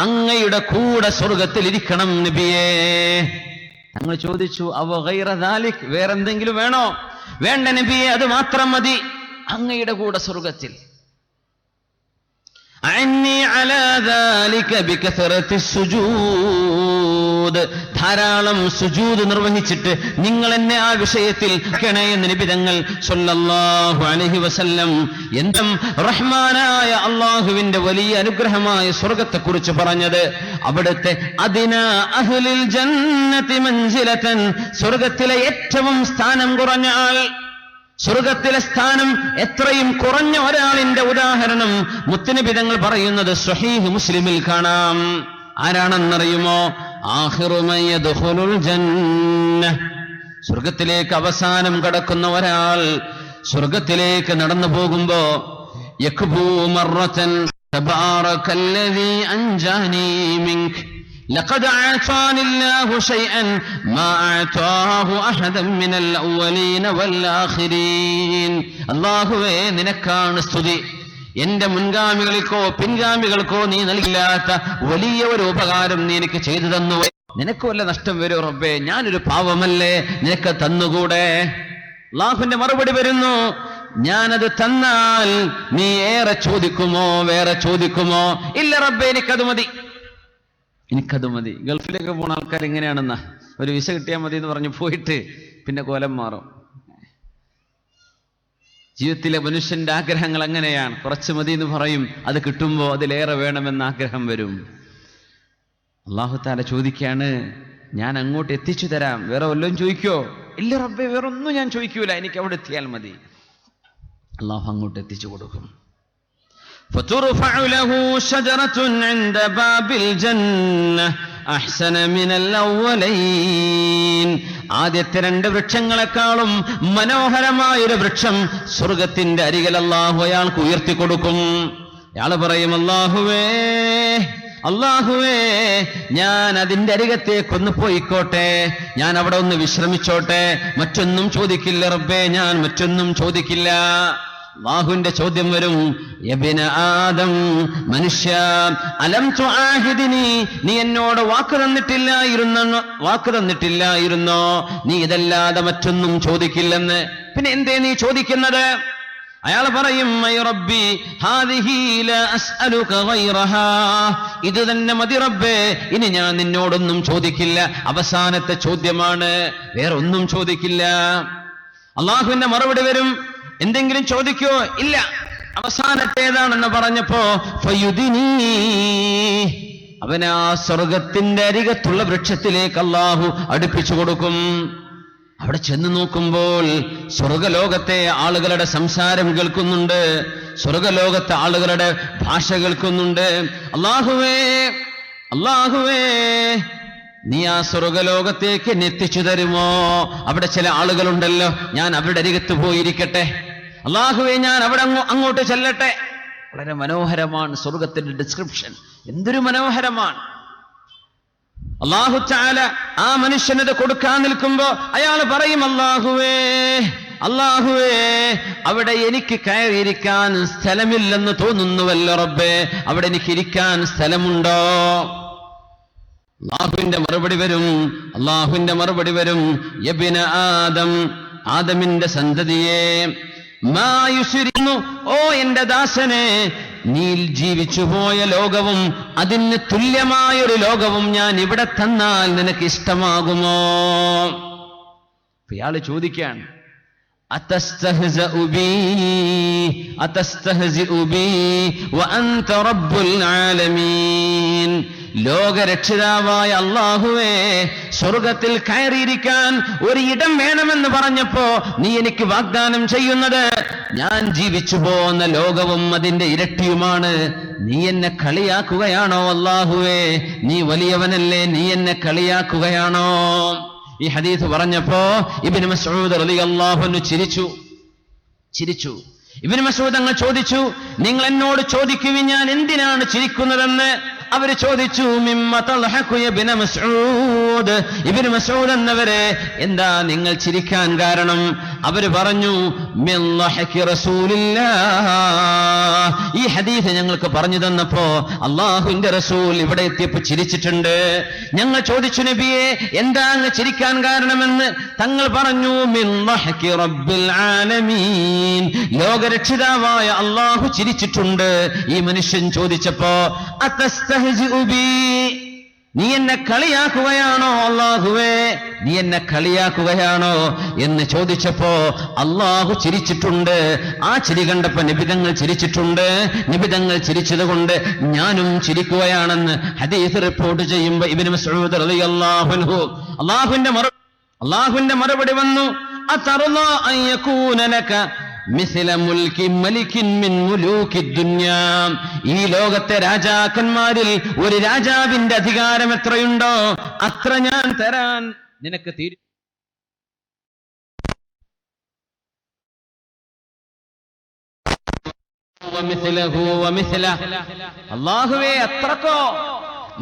അങ്ങയുടെ കൂടെ സ്വർഗ്ഗത്തിൽ ഇരിക്കണം നബിയേ. ഞങ്ങൾ ചോദിച്ചു, അവ ഗൈറ ദാലിക്, വേറെന്തെങ്കിലും വേണോ? വേണ്ട നബിയെ, അത് മാത്രം മതി, അങ്ങയുടെ കൂടെ സ്വർഗ്ഗത്തിൽ. അഅന്നി അലാ ദാലിക ബികസറത്തി സുജൂദ്, ധാരാളം സുജൂദ് നിർവഹിച്ചിട്ട് നിങ്ങൾ എന്നെ ആ വിഷയത്തിൽ എന്ന് നബി തങ്ങൾ സ്വല്ലല്ലാഹു അലൈഹി വസല്ലം എന്തും റഹ്മാനായ അള്ളാഹുവിന്റെ വലിയ അനുഗ്രഹമായ സ്വർഗത്തെക്കുറിച്ച് പറഞ്ഞത്. അവിടുത്തെ അദിനാ അഹ്ലിൽ ജന്നതി മൻസിലതൻ, സ്വർഗത്തിലെ ഏറ്റവും സ്ഥാനം കുറഞ്ഞ ആൾ, സ്വർഗത്തിലെ സ്ഥാനം എത്രയും കുറഞ്ഞ ഒരാളിന്റെ ഉദാഹരണം മുത്തുനബി തങ്ങൾ പറയുന്നത് സ്വഹീഹ് മുസ്ലിമിൽ കാണാം. ആരാണെന്നറിയുമോ? ആഖിറു മൻ യദ്ഖുലുൽ ജന്നah, സ്വർഗത്തിലേക്ക് അവസാനം കടക്കുന്ന ഒരാൾ സ്വർഗത്തിലേക്ക് നടന്നു പോകുമ്പോ യക്ബൂ മറത്തൻ തബാറകല്ലദീ അൻജാനി മിൻക ലഖദ് അഅതാനി അല്ലാഹു ശൈഅൻ മാ അഅതാഹു അഹദൻ മിനൽ അവ്വലീന വൽ ആഖിരീൻ. അല്ലാഹുവേ, നിനക്കാണ് സ്തുതി. എന്റെ മുൻഗാമികൾക്കോ പിൻഗാമികൾക്കോ നീ നൽകില്ലാത്ത വലിയ ഒരു ഉപകാരം നീ എനിക്ക് ചെയ്തു തന്നു. നിനക്ക് വല്ല നഷ്ടം വരൂ റബ്ബേ? ഞാനൊരു പാവമല്ലേ, നിനക്ക് തന്നുകൂടെ? അല്ലാഹുവിന്റെ മറുപടി വരുന്നു, ഞാനത് തന്നാൽ നീ ഏറെ ചോദിക്കുമോ, വേറെ ചോദിക്കുമോ? ഇല്ല റബ്ബേ, എനിക്കത് മതി. ഗൾഫിലേക്ക് പോണ ആൾക്കാർ എങ്ങനെയാണെന്നാ, ഒരു വിസ കിട്ടിയാൽ മതി എന്ന് പറഞ്ഞു പോയിട്ട് പിന്നെ കോലം മാറും. ജീവിതത്തിലെ മനുഷ്യന്റെ ആഗ്രഹങ്ങൾ അങ്ങനെയാണ്. കുറച്ച് മതി എന്ന് പറയും, അത് കിട്ടുമ്പോൾ അതിലേറെ വേണമെന്ന ആഗ്രഹം വരും. അല്ലാഹു തആല ചോദിക്കാണ്, ഞാൻ അങ്ങോട്ട് എത്തിച്ചു തരാം, വേറെ വല്ലതും ചോദിക്കോ? ഇല്ല റബ്ബേ, വേറൊന്നും ഞാൻ ചോദിക്കൂല, എനിക്ക് അവിടെ എത്തിയാൽ മതി. അല്ലാഹു അങ്ങോട്ട് എത്തിച്ചു കൊടുക്കും. فَتُرْفَعُ لَهُ شَجَرَةٌ عِنْدَ بَابِ الْجَنَّةِ أَحْسَنَ مِنَ الْأَوَّلَيْنِ, ആദ്യത്തെ 2 വൃക്ഷങ്ങളെക്കാളും മനോഹരമായൊരു വൃക്ഷം സ്വർഗത്തിന്റെ അരികിൽ അല്ലാഹു അയാൾക്ക് ഉയർത്തി കൊടുക്കും. അയാൾ പറയും, അല്ലാഹുവേ, ഞാൻ അതിന്റെ അരികത്തേക്കൊന്ന് പോയിക്കോട്ടെ, ഞാൻ അവിടെ ഒന്ന് വിശ്രമിച്ചോട്ടെ, മറ്റൊന്നും ചോദിക്കില്ല റബ്ബേ, ഞാൻ മറ്റൊന്നും ചോദിക്കില്ല. അല്ലാഹുവിന്റെ ചോദ്യം വരും, യബ്ന ആദം, മനുഷ്യ, അലം തുആഹിദിനി, നീ എന്നോട് വാക്ക് തന്നിട്ടില്ലായിരുന്നോ നീ ഇതല്ലാതെ മറ്റൊന്നും ചോദിക്കില്ലെന്ന്, പിന്നെ എന്തേ നീ ചോദിക്കുന്നത്? അയാൾ പറയും, ഐ റബ്ബി ഹാദിഹി ലാ അസ്അലുക ഗൈറഹാ, ഇത് തന്നെ മതി റബ്ബേ, ഇനി ഞാൻ നിന്നോടൊന്നും ചോദിക്കില്ല, അവസാനത്തെ ചോദ്യമാണ്, വേറെ ഒന്നും ചോദിക്കില്ല. അള്ളാഹുവിന്റെ മറുപടി വരും, എന്തെങ്കിലും ചോദിക്കോ? ഇല്ല, അവസാനത്തേതാണെന്ന് പറഞ്ഞപ്പോ ഫയുദിനി, അവനാ സ്വർഗത്തിന്റെ അരികത്തുള്ള വൃക്ഷത്തിലേക്ക് അള്ളാഹു അടുപ്പിച്ചു കൊടുക്കും. അവിടെ ചെന്ന് നോക്കുമ്പോൾ സ്വർഗലോകത്തെ ആളുകളുടെ സംസാരം കേൾക്കുന്നുണ്ട്, സ്വർഗലോകത്തെ ആളുകളുടെ ഭാഷ കേൾക്കുന്നുണ്ട്. അല്ലാഹുവേ, അല്ലാഹുവേ, നീ ആ സ്വർഗലോകത്തേക്ക് എന്നെ എത്തിച്ചു തരുമോ? അവിടെ ചില ആളുകളുണ്ടല്ലോ, ഞാൻ അവരുടെ അരികത്ത് പോയിരിക്കട്ടെ. അല്ലാഹുവേ, ഞാൻ അവിടെ അങ്ങോട്ട് ചെല്ലട്ടെ. വളരെ മനോഹരമാണ് സ്വർഗത്തിന്റെ ഡിസ്ക്രിപ്ഷൻ, എന്തൊരു മനോഹരമാണ്. അല്ലാഹു തആല ആ മനുഷ്യനത് കൊടുക്കാൻ നിൽക്കുമ്പോ അയാൾ പറയും, അല്ലാഹുവേ, അല്ലാഹുവേ, അവിടെ എനിക്ക് കയറിയിരിക്കാൻ സ്ഥലമില്ലെന്ന് തോന്നുന്നുവല്ലോ റബ്ബേ, അവിടെ എനിക്ക് ഇരിക്കാൻ സ്ഥലമുണ്ടോ? അല്ലാഹുവിന്റെ മറുപടി വരും, യബ്ന ആദം, ആദമിന്റെ സന്തതിയെ, മാ യുസ്രിന്നു, ഓ എന്റെ ദാസനെ, നീ ജീവിച്ചു പോയ ലോകവും അതിന് തുല്യമായൊരു ലോകവും ഞാൻ ഇവിടെ തന്നാൽ നിനക്ക് ഇഷ്ടമാകുമോ? ഇയാള് ചോദിക്കാണ്, അതസ്തഹ്സിഉ ബി വഅൻത റബ്ബുൽ ആലമീൻ, ലോകരക്ഷിതാവായ അല്ലാഹുവേ, സ്വർഗത്തിൽ കയറിയിരിക്കാൻ ഒരു ഇടം വേണമെന്ന് പറഞ്ഞപ്പോ നീ എനിക്ക് വാഗ്ദാനം ചെയ്യുന്നത് ഞാൻ ജീവിച്ചു പോന്ന ലോകവും അതിന്റെ ഇരട്ടിയുമാണ്. നീ എന്നെ കളിയാക്കുകയാണോ അല്ലാഹുവേ? നീ വലിയവനല്ലേ, നീ എന്നെ കളിയാക്കുകയാണോ? ഈ ഹദീസ് പറഞ്ഞപ്പോ ഇബ്നു മസ്ഊദ് റളിയല്ലാഹു അൻഹു ചിരിച്ചു. ഇബ്നു മസ്ഊദ് അങ്ങ് ചോദിച്ചു, നിങ്ങൾ എന്നോട് ചോദിക്കുവിൻ ഞാൻ എന്തിനാണ് ചിരിക്കുന്നതെന്ന്. അവര് ചോദിച്ചു, മിമ്മ തൽഹഖു ഇബ്നു മസ്ഊദ്, ഇബ്നു മസ്ഊദ് എന്നവരെ എന്താ നിങ്ങൾ ചിരിക്കാൻ കാരണം? അവര് പറഞ്ഞു, മിൻ ലഹഖി റസൂലില്ലാഹ്, ഈ ഹദീസ് ഞങ്ങൾക്ക് പറഞ്ഞു തന്നപ്പോ അല്ലാഹുവിന്റെ റസൂൽ ഇവിടെ എത്തിയപ്പോ ചിരിച്ചിട്ടുണ്ട്. ഞങ്ങൾ ചോദിച്ചു, നബിയെ എന്താ അങ്ങ് ചിരിക്കാൻ കാരണമെന്ന്. തങ്ങൾ പറഞ്ഞു, മിൻ ലഹഖി റബ്ബിൽ ആലമീൻ, ലോകരക്ഷിതാവായ അല്ലാഹു ചിരിച്ചിട്ടുണ്ട്. ഈ മനുഷ്യൻ ചോദിച്ചപ്പോ, അതസ്തഹ്സിഉ ബി, നീ എന്നെ കളിയാക്കുകയാണോ അല്ലാഹുവേ, നീ എന്നെ കളിയാക്കുകയാണോ എന്ന് ചോദിച്ചപ്പോ അല്ലാഹു ചിരിച്ചിട്ടുണ്ട്. ആ ചിരി കണ്ടപ്പോ നബിതങ്ങൾ ചിരിച്ചിട്ടുണ്ട്. നബിതങ്ങൾ ചിരിച്ചതുകൊണ്ട് ഞാനും ചിരിക്കുകയാണെന്ന് ഹദീസ് റിപ്പോർട്ട് ചെയ്യുമ്പോ ഇബ്നു മസ്ഊദ് റളിയല്ലാഹു അൻഹു അല്ലാഹുവിന്റെ മറുപടി വന്നു, അതർളാ അൻ യകൂന ലക മിസ്ല മുൽക്കി മലികിൻ മിൻ മുലൂകി ദുനിയാ, ഈ ലോകത്തെ രാജാക്കന്മാരിൽ ഒരു രാജാവിന്റെ അധികാരം എത്രയുണ്ടോ അത്ര ഞാൻ തരാൻ നിനക്ക് അല്ലാഹുവേ, അത്രക്കോ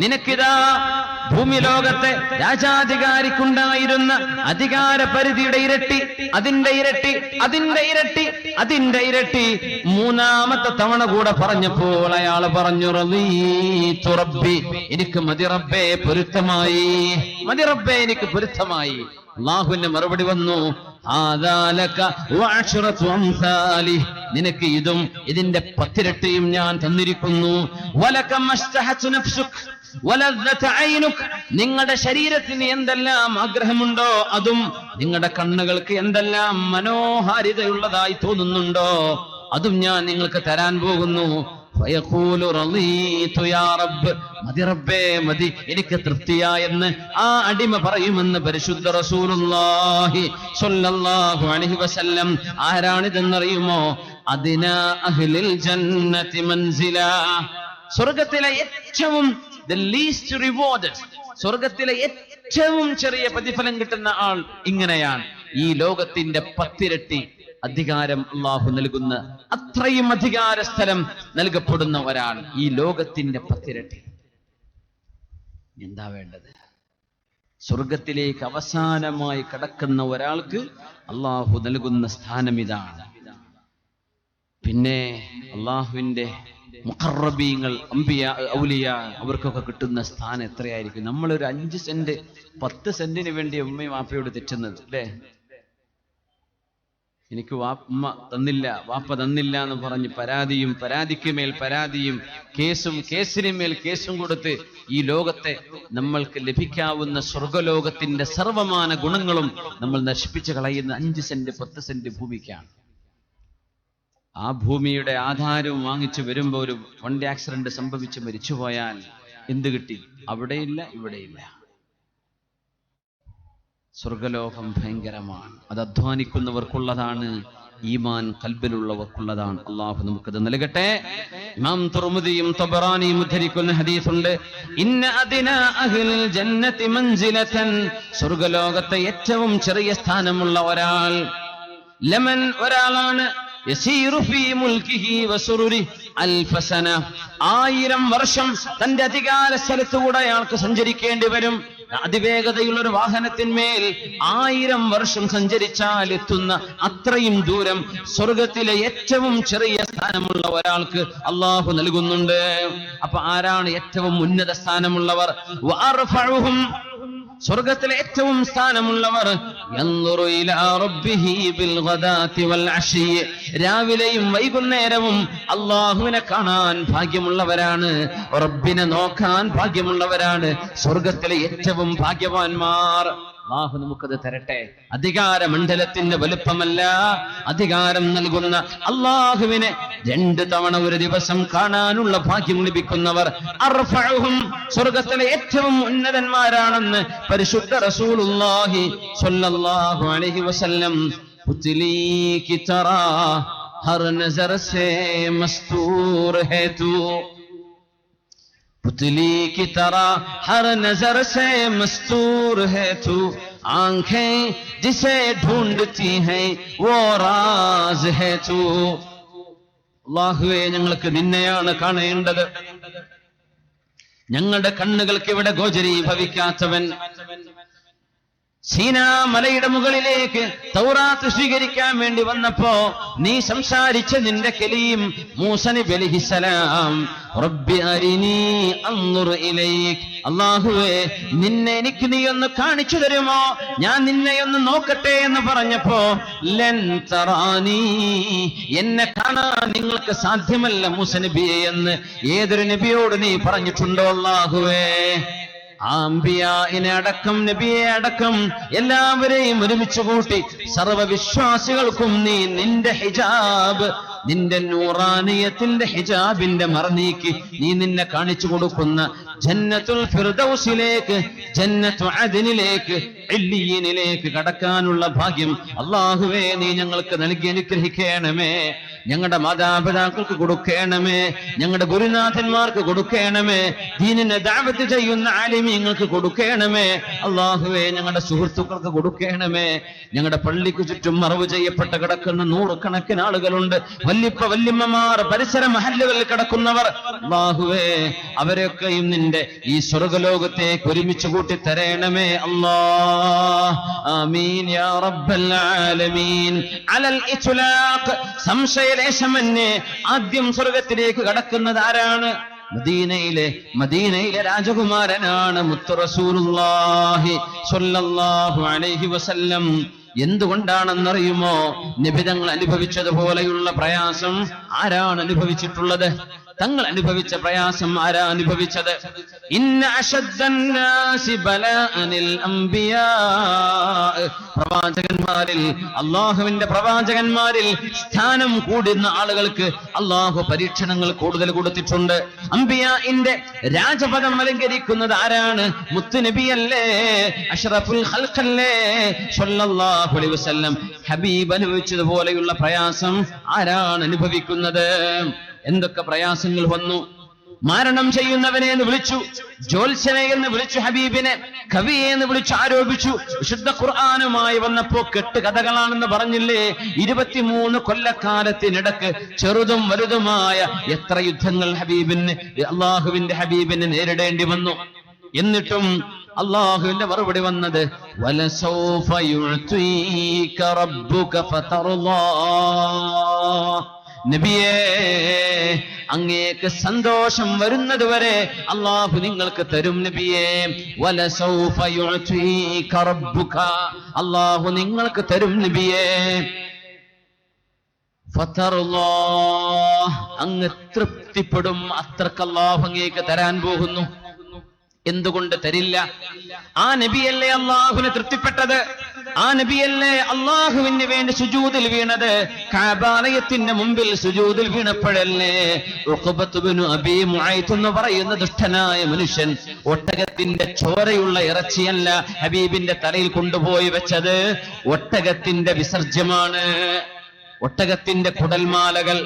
നിനക്കിതാ ഭൂമി ലോകത്തെ രാജാധികാരിക്കുണ്ടായിരുന്ന അധികാര പരിധിയുടെ ഇരട്ടി, അതിന്റെ ഇരട്ടി മൂന്നാമത്തെ തവണ കൂടെ പറഞ്ഞപ്പോൾ അയാൾ പറഞ്ഞു, റളീതു റബ്ബി, എനിക്ക് മതി റബ്ബേ, പൊരുത്തമായി, മതി റബ്ബേ, എനിക്ക് പൊരുത്തമായി. അല്ലാഹുവിന്റെ മറുപടി വന്നു, നിനക്ക് ഇതും ഇതിന്റെ 10 ഇരട്ടിയും ഞാൻ തന്നിരിക്കുന്നു. നിങ്ങളുടെ ശരീരത്തിന് എന്തെല്ലാം ആഗ്രഹമുണ്ടോ അതും, നിങ്ങളുടെ കണ്ണുകൾക്ക് എന്തെല്ലാം മനോഹാരിതയുള്ളതായി തോന്നുന്നുണ്ടോ അതും ഞാൻ നിങ്ങൾക്ക് തരാൻ പോകുന്നു. മതി റബ്ബേ, മതി, എനിക്ക് തൃപ്തിയായെന്ന് ആ അടിമ പറയുമെന്ന് പരിശുദ്ധ റസൂലുള്ളാഹി സ്വല്ലല്ലാഹു അലൈഹി വസല്ലം. ആരാണിതെന്നറിയുമോ? അദ്നാ അഹ്ലിൽ ജന്നതി മൻസില, സ്വർഗത്തിലെ ഏറ്റവും the least rewarded, സ്വർഗത്തിലെ ഏറ്റവും ചെറിയ പ്രതിഫലം കിട്ടുന്ന ആൾ ഇങ്ങനെയാണ്. ഈ ലോകത്തിന്റെ 10 ഇരട്ടി അധികാരം അല്ലാഹു നൽകുന്ന, അത്രയും അധികാര സ്ഥലം നൽകപ്പെടുന്ന ഒരാൾ, ഈ ലോകത്തിന്റെ 10 ഇരട്ടി. എന്താ വേണ്ടത്? സ്വർഗത്തിലേക്ക് അവസാനമായി കടക്കുന്ന ഒരാൾക്ക് അല്ലാഹു നൽകുന്ന സ്ഥാനം ഇതാണ്. പിന്നെ അള്ളാഹുവിന്റെ മുഖറബീങ്ങൾ, അംബിയ, ഔലിയ, അവർക്കൊക്കെ കിട്ടുന്ന സ്ഥാനം എത്രയായിരിക്കും? നമ്മളൊരു 5 സെന്റ് 10 സെന്റിന് വേണ്ടി ഉമ്മയും വാപ്പയോട് തെറ്റുന്നത് അല്ലേ? എനിക്ക് ഉമ്മ തന്നില്ല, വാപ്പ തന്നില്ല എന്ന് പറഞ്ഞ് പരാതിയും പരാതിക്ക് മേൽ പരാതിയും കേസും കേസിന് മേൽ കേസും കൊടുത്ത് ഈ ലോകത്തെ നമ്മൾക്ക് ലഭിക്കാവുന്ന സ്വർഗലോകത്തിന്റെ സർവമാന ഗുണങ്ങളും നമ്മൾ നശിപ്പിച്ചു കളയുന്ന 5 സെന്റ് 10 സെന്റ് ഭൂമിക്കാണ്. ആ ഭൂമിയുടെ ആധാരവും വാങ്ങിച്ചു വരുമ്പോ ഒരു വണ്ടി ആക്സിഡന്റ് സംഭവിച്ച് മരിച്ചുപോയാൽ എന്ത് കിട്ടി? അവിടെയില്ല, ഇവിടെയില്ല. സ്വർഗലോകം ഭയങ്കരമാണ്. അത് അധ്വാനിക്കുന്നവർക്കുള്ളതാണ്, ഈമാൻ ഖൽബിലുള്ളവർക്കുള്ളതാണ്. അള്ളാഹു നമുക്കത് നൽകട്ടെ. ഇമാം തുർമുദിയും തബറാനിയും ഉദ്ധരിക്കുന്ന ഹദീസുണ്ട്, ഇന്ന അദ്നാ അഹ്ലിൽ ജന്നതി മൻസിലതൻ, സ്വർഗലോകത്തെ ഏറ്റവും ചെറിയ സ്ഥാനമുള്ള ഒരാൾ, ലമൻ ഒരാളാണ്, യസീറു ഫീ മുൽകിഹി വസുറുരി അൽഫ സന, 1000 വർഷം തന്റെ അധികാര സ്ഥലത്തുകൂടെ അയാൾക്ക് സഞ്ചരിക്കേണ്ടി വരും. അതിവേഗതയുള്ള ഒരു വാഹനത്തിന്മേൽ 1000 വർഷം സഞ്ചരിച്ചാൽ എത്തുന്ന അത്രയും ദൂരം സ്വർഗത്തിലെ ഏറ്റവും ചെറിയ സ്ഥാനമുള്ള ഒരാൾക്ക് അള്ളാഹു നൽകുന്നുണ്ട്. അപ്പൊ ആരാണ് ഏറ്റവും ഉന്നത സ്ഥാനമുള്ളവർ? വഅർഫഉഹും, സ്വർഗത്തിലെ ഏറ്റവും സ്ഥാനമുള്ളവർ, യൻദുറു ഇലാ റബ്ബിഹി ബിൽ ഗദാതി വൽ അശി, രാവിലെയും വൈകുന്നേരവും അല്ലാഹുവിനെ കാണാൻ ഭാഗ്യമുള്ളവരാണ്, റബ്ബിനെ നോക്കാൻ ഭാഗ്യമുള്ളവരാണ് സ്വർഗത്തിലെ ഏറ്റവും ഭാഗ്യവാന്മാർ. അല്ലാഹു നമുക്കത് തരട്ടെ. അധികാര മണ്ഡലത്തിന്റെ വലുപ്പമല്ല, അധികാരം നൽകുന്ന അല്ലാഹുവിനെ 2 തവണ ഒരു ദിവസം കാണാനുള്ള ഭാഗ്യം ലഭിക്കുന്നവർ, അർഫഉഹും, സ്വർഗത്തിലെ ഏറ്റവും ഉന്നതന്മാരാണെന്ന് പരിശുദ്ധ റസൂലുള്ളാഹി സ്വല്ലല്ലാഹു അലൈഹി വസല്ലം. പുത്ലി കി തറാ ഹർ നസർ സേ മസ്തൂർ ഹേ തൂ, पुतली की तरह हर नजर से मस्तूर है तू, आंखें जिसे ढूंढती हैं वो राज है तू. അല്ലാഹുവേ, ഞങ്ങൾക്ക് നിന്നെയാണ് കാണേണ്ടത്. ഞങ്ങളുടെ കണ്ണുകൾക്ക് ഇവിടെ ഗോചരീഭവിക്കാത്തവൻ, സീനാ മലയുടെ മുകളിലേക്ക് തൗറാത്ത് സ്വീകരിക്കാൻ വേണ്ടി വന്നപ്പോ നീ സംസാരിച്ച നിന്റെ കലീം മൂസ നബി അലൈഹിസ്സലാം, റബ്ബി അരിനി അൻദുർ ഇലൈക്, അല്ലാഹുവേ നിന്നെ എനിക്ക് നീ ഒന്ന് കാണിച്ചു തരുമോ, ഞാൻ നിന്നെ ഒന്ന് നോക്കട്ടെ എന്ന് പറഞ്ഞപ്പോ, ലൻ തറാനി, എന്നെ കാണാൻ നിങ്ങൾക്ക് സാധ്യമല്ല മൂസ നബിയെ എന്ന് ഏതൊരു നബിയോട് നീ പറഞ്ഞിട്ടുണ്ടോ അല്ലാഹുവേ? അംബിയാഇനെ അടക്കം നബിയെ അടക്കം എല്ലാവരെയും ഒരുമിച്ച് കൂട്ടി സർവവിശ്വാസികൾക്കും നീ നിന്റെ ഹിജാബ്, നിന്റെ നൂറാനിയത്തിന്റെ ഹിജാബിന്റെ മറനീക്കി നീ നിന്നെ കാണിച്ചു കൊടുക്കുന്ന ജന്നത്തുൽ ഫിർദൗസിലേക്ക്, ജന്നത്തു അദ്നിലേക്ക്, ഇല്ലിയീനിലേക്ക് കടക്കാനുള്ള ഭാഗ്യം അല്ലാഹുവേ നീ ഞങ്ങൾക്ക് നൽകി അനുഗ്രഹിക്കണമേ. ഞങ്ങളുടെ മാതാപിതാക്കൾക്ക് കൊടുക്കണമേ, ഞങ്ങളുടെ ഗുരുനാഥന്മാർക്ക് കൊടുക്കണമേ, ദീനിനെ ദഅവത്ത് ചെയ്യുന്ന ആലിമീങ്ങൾക്ക് കൊടുക്കണമേ. അല്ലാഹുവേ ഞങ്ങളുടെ സുഹൃത്തുക്കൾക്ക് കൊടുക്കണമേ. ഞങ്ങളുടെ പള്ളിക്ക് ചുറ്റും മറവ് ചെയ്യപ്പെട്ട് കിടക്കുന്ന 100 കണക്കിന് ആളുകളുണ്ട്, വല്യപ്പ വല്യമ്മമാർ, പരിസര മഹല്ലുകളിൽ കിടക്കുന്നവർ. അല്ലാഹുവേ അവരെയൊക്കെയും നിന്റെ ഈ സ്വർഗലോകത്തേക്ക് ഒരുമിച്ച് കൂട്ടി തരണമേ അല്ലാഹ്. ആമീൻ യാ റബ്ബൽ ആലമീൻ. അലൽ ഇത്ലാഖ്, സംശയലേശമന്യേ ആദ്യം സ്വർഗത്തിലേക്ക് കടക്കുന്നത് ആരാണ്? മദീനയിലെ രാജകുമാരനാണ് മുത്ത് റസൂലുള്ളാഹി സ്വല്ലല്ലാഹു അലൈഹി വസല്ലം. എന്തുകൊണ്ടാണെന്നറിയുമോ? നബിതങ്ങൾ അനുഭവിച്ചതുപോലെയുള്ള പ്രയാസം ആരാണ് അനുഭവിച്ചിട്ടുള്ളത്? തങ്ങൾ അനുഭവിച്ച പ്രയാസം ആരാ അനുഭവിച്ചത്? ഇന്ന അശദ്ദന്നാസി ബലാഅനിൽ അംബിയാ, പ്രവാചകന്മാരിൽ, അല്ലാഹുവിന്റെ പ്രവാചകന്മാരിൽ സ്ഥാനം കൂടുന്ന ആളുകൾക്ക് അല്ലാഹു പരീക്ഷണങ്ങൾ കൂടുതൽ കൊടുത്തിട്ടുണ്ട്. അംബിയാഇന്റെ രാജപദം അലങ്കരിക്കുന്നത് ആരാണ്? മുത്ത് നബിയല്ലേ, അഷ്റഫുൽ ഖൽഖല്ലേ സ്വല്ലല്ലാഹു അലൈഹി വസല്ലം. ഹബീബ് അനുഭവിച്ചതുപോലെയുള്ള പ്രയാസം ആരാണ് അനുഭവിക്കുന്നത്? എന്തൊക്കെ പ്രയാസങ്ങൾ വന്നു? മാരണം ചെയ്യുന്നവനെ എന്ന് വിളിച്ചു, ജ്യോത്സ്യനെ എന്ന് വിളിച്ചു, ഹബീബിനെ കവിയെ എന്ന് വിളിച്ചു ആരോപിച്ചു. വിശുദ്ധ ഖുർആനുമായി വന്നപ്പോ കെട്ടുകഥകളാണെന്ന് പറഞ്ഞില്ലേ? 23 കൊല്ലക്കാലത്തിനിടക്ക് ചെറുതും വലുതുമായ എത്ര യുദ്ധങ്ങൾ ഹബീബിന്, അള്ളാഹുവിന്റെ ഹബീബിന് നേരിടേണ്ടി വന്നു. എന്നിട്ടും അള്ളാഹുവിന്റെ മറുപടി വന്നത് വലസൗഫ യുഅ്തീക റബ്ബുക ഫതർളാ, നബിയേ, അങ്ങേക്ക് സന്തോഷം വരുന്നതുവരെ അല്ലാഹു നിങ്ങൾക്ക് തരും നബിയേ. വലസൗഫ യുഅതീക റബ്ബുക, അല്ലാഹു നിങ്ങൾക്ക് തരും നബിയേ. ഫതർല്ലാഹ്, അങ്ങ് തൃപ്തിപ്പെടും, അത്രക്ക് അല്ലാഹു അങ്ങേക്ക് തരാൻ പോകുന്നു. എന്തുകൊണ്ട് തരില്ല? ആ നബിയല്ലേ അല്ലാഹുവിനെ തൃപ്തിപ്പെട്ടത്? ആ നബിയല്ലേ അല്ലാഹുവിന് വേണ്ടി സുജൂദിൽ വീണത്? കഅബാലയത്തിന്റെ മുമ്പിൽ സുജൂദിൽ വീണപ്പോഴല്ലേ ഉഖബത്ത് ഇബ്നു അബീ മുഅയ്ത് എന്ന് പറയുന്ന ദുഷ്ടനായ മനുഷ്യൻ ഒട്ടകത്തിന്റെ ചോരയുള്ള ഇറച്ചിയല്ല ഹബീബിന്റെ തലയിൽ കൊണ്ടുപോയി വെച്ചത്, ഒട്ടകത്തിന്റെ വിസർജ്യമാണ്. ഒട്ടകത്തിന്റെ കുടൽമാലകൾ,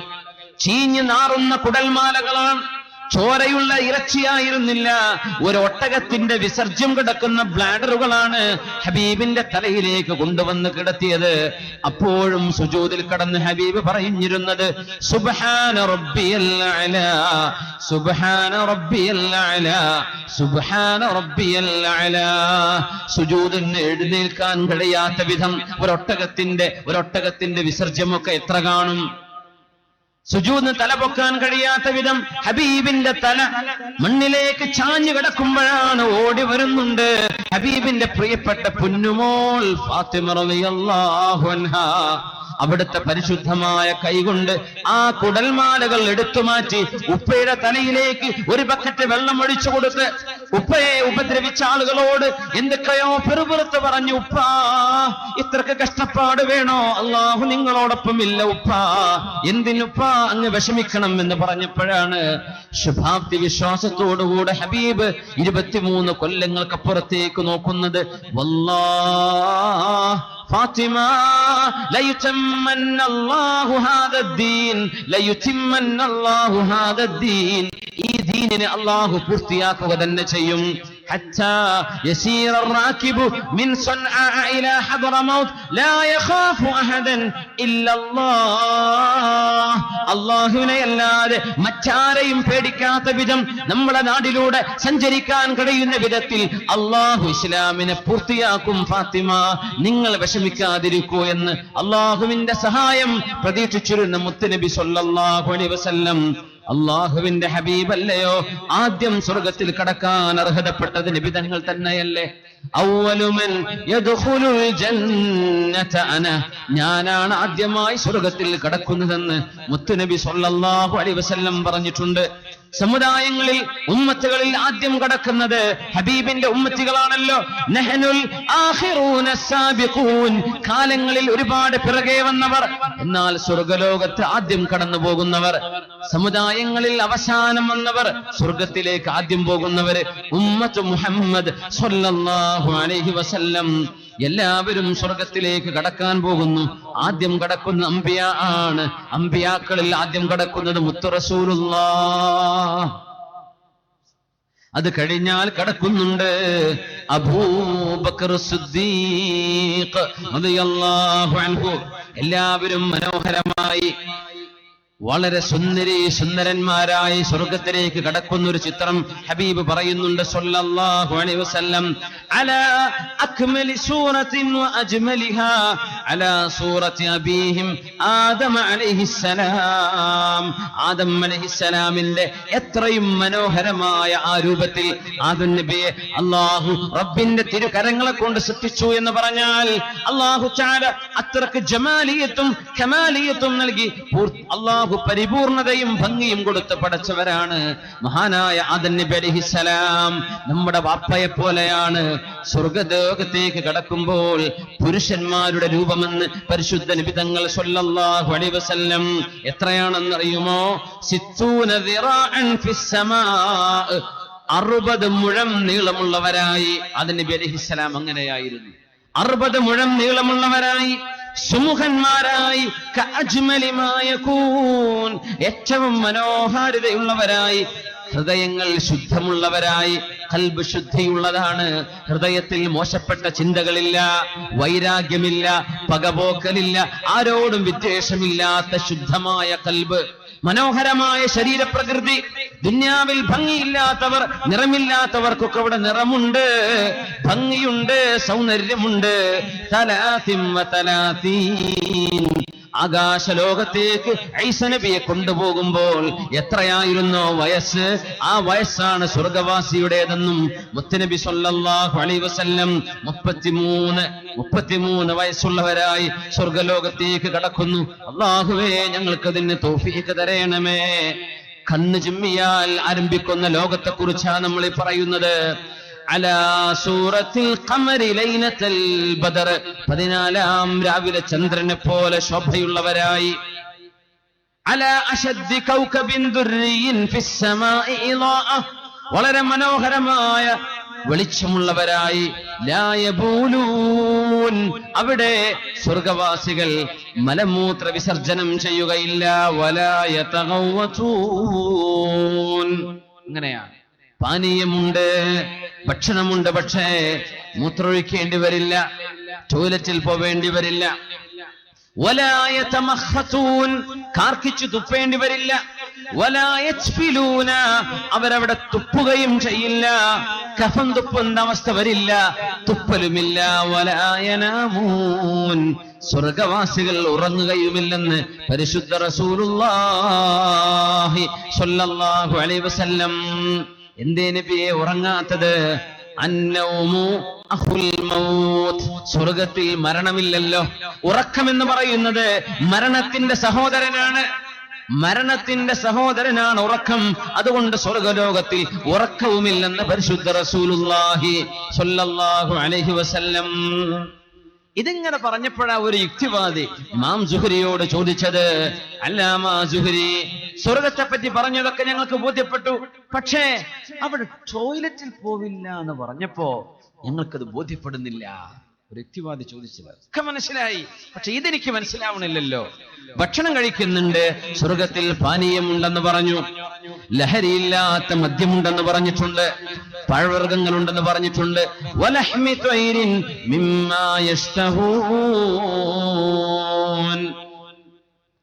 ചീഞ്ഞു നാറുന്ന കുടൽമാലകളാണ്, ചോരയുള്ള ഇറച്ചിയായിരുന്നില്ല. ഒരു ഒട്ടകത്തിന്റെ വിസർജ്യം കിടക്കുന്ന ബ്ലാഡറുകളാണ് ഹബീബിന്റെ തലയിലേക്ക് കൊണ്ടുവന്ന് കിടത്തിയത്. അപ്പോഴും സുജൂദിൽ കടന്ന് ഹബീബ് പറഞ്ഞിരുന്നത് സുബ്ഹാന റബ്ബിയൽ അലാ, സുബ്ഹാന റബ്ബിയൽ അലാ, സുബ്ഹാന റബ്ബിയൽ അലാ. സുജൂദിന് എഴുന്നേൽക്കാൻ കഴിയാത്ത വിധം ഒരൊട്ടകത്തിന്റെ വിസർജ്യമൊക്കെ എത്ര കാണും? സുജൂദിന് തല പൊക്കാൻ കഴിയാത്ത വിധം ഹബീബിന്റെ തല മണ്ണിലേക്ക് ചാഞ്ഞു കിടക്കുമ്പോഴാണ് ഓടി വരുന്നുണ്ട് ഹബീബിന്റെ പ്രിയപ്പെട്ട പൊന്നുമോൾ ഫാത്തിമ റളിയല്ലാഹു അൻഹാ. അവിടുത്തെ പരിശുദ്ധമായ കൈകൊണ്ട് ആ കുടൽമാലകൾ എടുത്തു മാറ്റി ഉപ്പയുടെ തലയിലേക്ക് ഒരു ബക്കറ്റ് വെള്ളം ഒഴിച്ചു കൊടുത്ത് ഉപ്പയെ ഉപദ്രവിച്ച ആളുകളോട് എന്തൊക്കെയോ പെറുപുറത്ത് പറഞ്ഞു, ഉപ്പാ ഇത്രക്ക് കഷ്ടപ്പാട് വേണോ? അല്ലാഹു നിങ്ങളോടൊപ്പം ഇല്ല ഉപ്പാ, എന്തിനുപ്പാ അങ്ങ് വിഷമിക്കണം എന്ന് പറഞ്ഞപ്പോഴാണ് ശുഭാപ്തി വിശ്വാസത്തോടുകൂടെ ഹബീബ് 23 കൊല്ലങ്ങൾക്കപ്പുറത്തേക്ക് നോക്കുന്നത്. വല്ലാഹ് ഫാത്തിമ ലയുതമ്മന്നല്ലാഹു ഹാദദ്ദീൻ, ലയുതിമ്മന്നല്ലാഹു ഹാദദ്ദീൻ, ഈ ദീനിനെ അല്ലാഹു പൂർത്തിയാക്കുക തന്നെ ചെയ്യും. حتى يسير الراكب من صنعاء إلى حضرموت لا يخاف أحدا إلا الله. അല്ലാഹുവിനെ അല്ലാതെ മറ്റാരെയും പേടിക്കാത്ത വിധം നമ്മുടെ നാടിലൂടെ സഞ്ചരിക്കാൻ കഴിയുന്ന വിധത്തിൽ അല്ലാഹു ഇസ്ലാമിനെ പൂർത്തിയാക്കും. ഫാത്തിമ, നിങ്ങൾ വിഷമിക്കാതിരിക്കൂ എന്ന് അല്ലാഹുവിന്റെ സഹായം പ്രതീക്ഷിച്ചിരുന്ന മുത്തുനബി സ്വല്ലല്ലാഹു അലൈഹി വസല്ലം അല്ലാഹുവിന്റെ ഹബീബല്ലയോ ആദ്യം സ്വർഗത്തിൽ കടക്കാൻ അർഹതപ്പെട്ടത് നബി തങ്ങൾ തന്നെയല്ലേ? അവ്വലുമൻ യദ്ഖുലുൽ ജന്നത അന, ഞാനാണ് ആദ്യമായി സ്വർഗത്തിൽ കടക്കുന്നതെന്ന് മുത്തുനബി സ്വല്ലല്ലാഹു അലൈഹി വസല്ലം പറഞ്ഞിട്ടുണ്ട്. സമുദായങ്ങളിൽ ഉമ്മത്തുകളിൽ ആദ്യം കടക്കുന്നത് ഹബീബിന്റെ ഉമ്മത്തികളാണല്ലോ. നഹ്നുൽ ആഖിറൂന സാബിഖൂൻ, കാലങ്ങളിൽ ഒരുപാട് പിറകെ വന്നവർ, എന്നാൽ സ്വർഗലോകത്ത് ആദ്യം കടന്നു പോകുന്നവർ. സമുദായങ്ങളിൽ അവസാനം വന്നവർ, സ്വർഗത്തിലേക്ക് ആദ്യം പോകുന്നവര് ഉമ്മത്ത് മുഹമ്മദ് സ്വല്ലല്ലാഹു അലൈഹി വസല്ലം. എല്ലാവരും സ്വർഗത്തിലേക്ക് കടക്കാൻ പോകുന്നു. ആദ്യം കടക്കുന്ന അംബിയാ ആണ്. അംബിയാക്കളിൽ ആദ്യം കടക്കുന്നത് മുത്തു റസൂലുള്ളാഹ്. അത് കഴിഞ്ഞാൽ കടക്കുന്നുണ്ട് അബൂബക്കർ സിദ്ദീഖ് റളിയല്ലാഹു അൻഹു. എല്ലാവരും മനോഹരമായി വളരെ സുന്ദരന്മാരായി സ്വർഗത്തിലേക്ക് കടക്കുന്ന ഒരു ചിത്രം ഹബീബ് പറയുന്നുണ്ട് സ്വല്ലല്ലാഹു അലൈഹി വസല്ലം. അലാ അക്മലി സൂറത്തിൻ വഅജ്മലിഹാ അലാ സൂറത്തി അബീഹിം ആദം അലൈഹിസ്സലാം. ആദം അലൈഹിസ്സലാമിന്റെ എത്രയും മനോഹരമായ ആ രൂപത്തിൽ ആദം നബിയെ അല്ലാഹു റബ്ബിന്റെ തിരുകരങ്ങളെ കൊണ്ട് സൃഷ്ടിച്ചു എന്ന് പറഞ്ഞാൽ അല്ലാഹു തആല അത്രക്ക് ജമാലിയത്തും കമാലിയത്തും നൽകി അല്ലാഹു പരിപൂർണതയും ഭംഗിയും കൊടുത്ത് പടച്ചവരാണ് മഹാനായ ആദം നബി അലൈഹിസ്സലാം. നമ്മുടെ വാപ്പയെ പോലെയാണ്. സ്വർഗ്ഗലോകത്തേക്ക് കടക്കുമ്പോൾ പുരുഷന്മാരുടെ രൂപമെന്ന് പരിശുദ്ധ നബി തങ്ങൾ സ്വല്ലല്ലാഹു അലൈഹി വസല്ലം എത്രയാണെന്ന് അറിയുമോ? 60 ദിറാഅൻ ഫിസ്സമാ, 60 മുഴം നീളമുള്ളവരായി ആദം നബി അലൈഹിസ്സലാം അങ്ങനെയായിരുന്നു. 60 മുഴം നീളമുള്ളവരായി, സുമുഖന്മാരായി, ഏറ്റവും മനോഹാരിതയുള്ളവരായി, ഹൃദയങ്ങൾ ശുദ്ധമുള്ളവരായി. ഖൽബ് ശുദ്ധിയുള്ളതാണ്. ഹൃദയത്തിൽ മോശപ്പെട്ട ചിന്തകളില്ല, വൈരാഗ്യമില്ല, പകപോക്കലില്ല, ആരോടും വിദ്വേഷമില്ലാത്ത ശുദ്ധമായ ഖൽബ്, മനോഹരമായ ശരീരപ്രകൃതി. ദുന്യാവിൽ ഭംഗിയില്ലാത്തവർ, നിറമില്ലാത്തവർക്കൊക്കെ അവിടെ നിറമുണ്ട്, ഭംഗിയുണ്ട്, സൗന്ദര്യമുണ്ട്. 33 ആകാശലോകത്തേക്ക് ഈസ നബിയെ കൊണ്ടുപോകുമ്പോൾ എത്രയായിരുന്നോ വയസ്സ്, ആ വയസ്സാണ് സ്വർഗവാസിയുടേതെന്നും മുത്തുനബി സ്വല്ലല്ലാഹു അലൈഹി വസല്ലം 33 വയസ്സുള്ളവരായി സ്വർഗലോകത്തേക്ക് കടക്കുന്നു. അല്ലാഹുവേ, ഞങ്ങൾക്കതിന് തൗഫീഖ് തരണമേ. കണ്ണ് ചിമ്മിയാൽ ആരംഭിക്കുന്ന ലോകത്തെക്കുറിച്ചാണ് നമ്മൾ പറയുന്നത്. അലാ സൂറത്തിൽ ഖമരി ലൈലത്തുൽ ബദർ, 14 രാവിലെ ചന്ദ്രനെ പോലെ ശോഭയുള്ളവരായി. അലാ അശദ്ദി കൗകബിൻ ദുർരിയിൻ ഫിസ് സമാഇ ഇളാഅ, വളരെ മനോഹരമായ വെളിച്ചമുള്ളവരായി. ലാ യബൂലൂൻ, അവിടെ സ്വർഗവാസികൾ മലമൂത്ര വിസർജനം ചെയ്യുകയില്ല. വലാ യതഗവ്വതൂൻ, അങ്ങനെയാണ്. പാനീയമുണ്ട്, ഭക്ഷണമുണ്ട്, പക്ഷേ മൂത്രമൊഴിക്കേണ്ടി വരില്ല, ടോയ്ലറ്റിൽ പോവേണ്ടി വരില്ല. വലാ യതമഖ്ഖതൂൻ, കാർക്കിച്ചു തുപ്പേണ്ടി വരില്ല. വലാ യജ്ഫിലൂന, അവരവിടെ തുപ്പുകയും ചെയ്യില്ല, കഫൻ തുപ്പുന്ന അവസ്ഥ വരില്ല, തുപ്പലുമില്ല. വലാ യനാമൂൻ, സ്വർഗവാസികൾ ഉറങ്ങുകയുമില്ലെന്ന് പരിശുദ്ധ റസൂലുള്ളാഹി സ്വല്ലല്ലാഹു അലൈഹി വസല്ലം. എന്തേ നബിയെ ഉറങ്ങാത്തത്? അന്നൗമു അഖുൽ മൗത്ത്, സ്വർഗത്തിൽ മരണമില്ലല്ലോ. ഉറക്കമെന്ന് പറയുന്നത് മരണത്തിന്റെ സഹോദരനാണ്, മരണത്തിന്റെ സഹോദരനാണ് ഉറക്കം. അതുകൊണ്ട് സ്വർഗലോകത്തിൽ ഉറക്കവുമില്ലെന്ന് പരിശുദ്ധ റസൂലുള്ളാഹി സ്വല്ലല്ലാഹു അലൈഹി വസല്ലം. ഇതിങ്ങനെ പറഞ്ഞപ്പോഴാ ഒരു യുക്തിവാദി ഇമാം സുഹരിയോട് ചോദിച്ചത്, അല്ലാമ സുഹരി, സ്വർഗത്തെ പറ്റി പറഞ്ഞതൊക്കെ ഞങ്ങൾക്ക് ബോധ്യപ്പെട്ടു, പക്ഷേ അവിടെ ടോയ്ലറ്റിൽ പോവില്ല എന്ന് പറഞ്ഞപ്പോ ഞങ്ങൾക്കത് ബോധ്യപ്പെടുന്നില്ല. ഒരു യുക്തിവാദി ചോദിച്ചത് ഒക്കെ മനസ്സിലായി, പക്ഷെ ഇതെനിക്ക് മനസ്സിലാവണില്ലല്ലോ. ഭക്ഷണം കഴിക്കുന്നുണ്ട്, സ്വർഗത്തിൽ പാനീയമുണ്ടെന്ന് പറഞ്ഞു, ലഹരിയില്ലാത്ത മദ്യമുണ്ടെന്ന് പറഞ്ഞിട്ടുണ്ട്, പഴവർഗ്ഗങ്ങളുണ്ടെന്ന് പറഞ്ഞിട്ടുണ്ട്. വലഹ്മി ത്വയ്രിൻ മിമ്മാ യശ്തഹൂൻ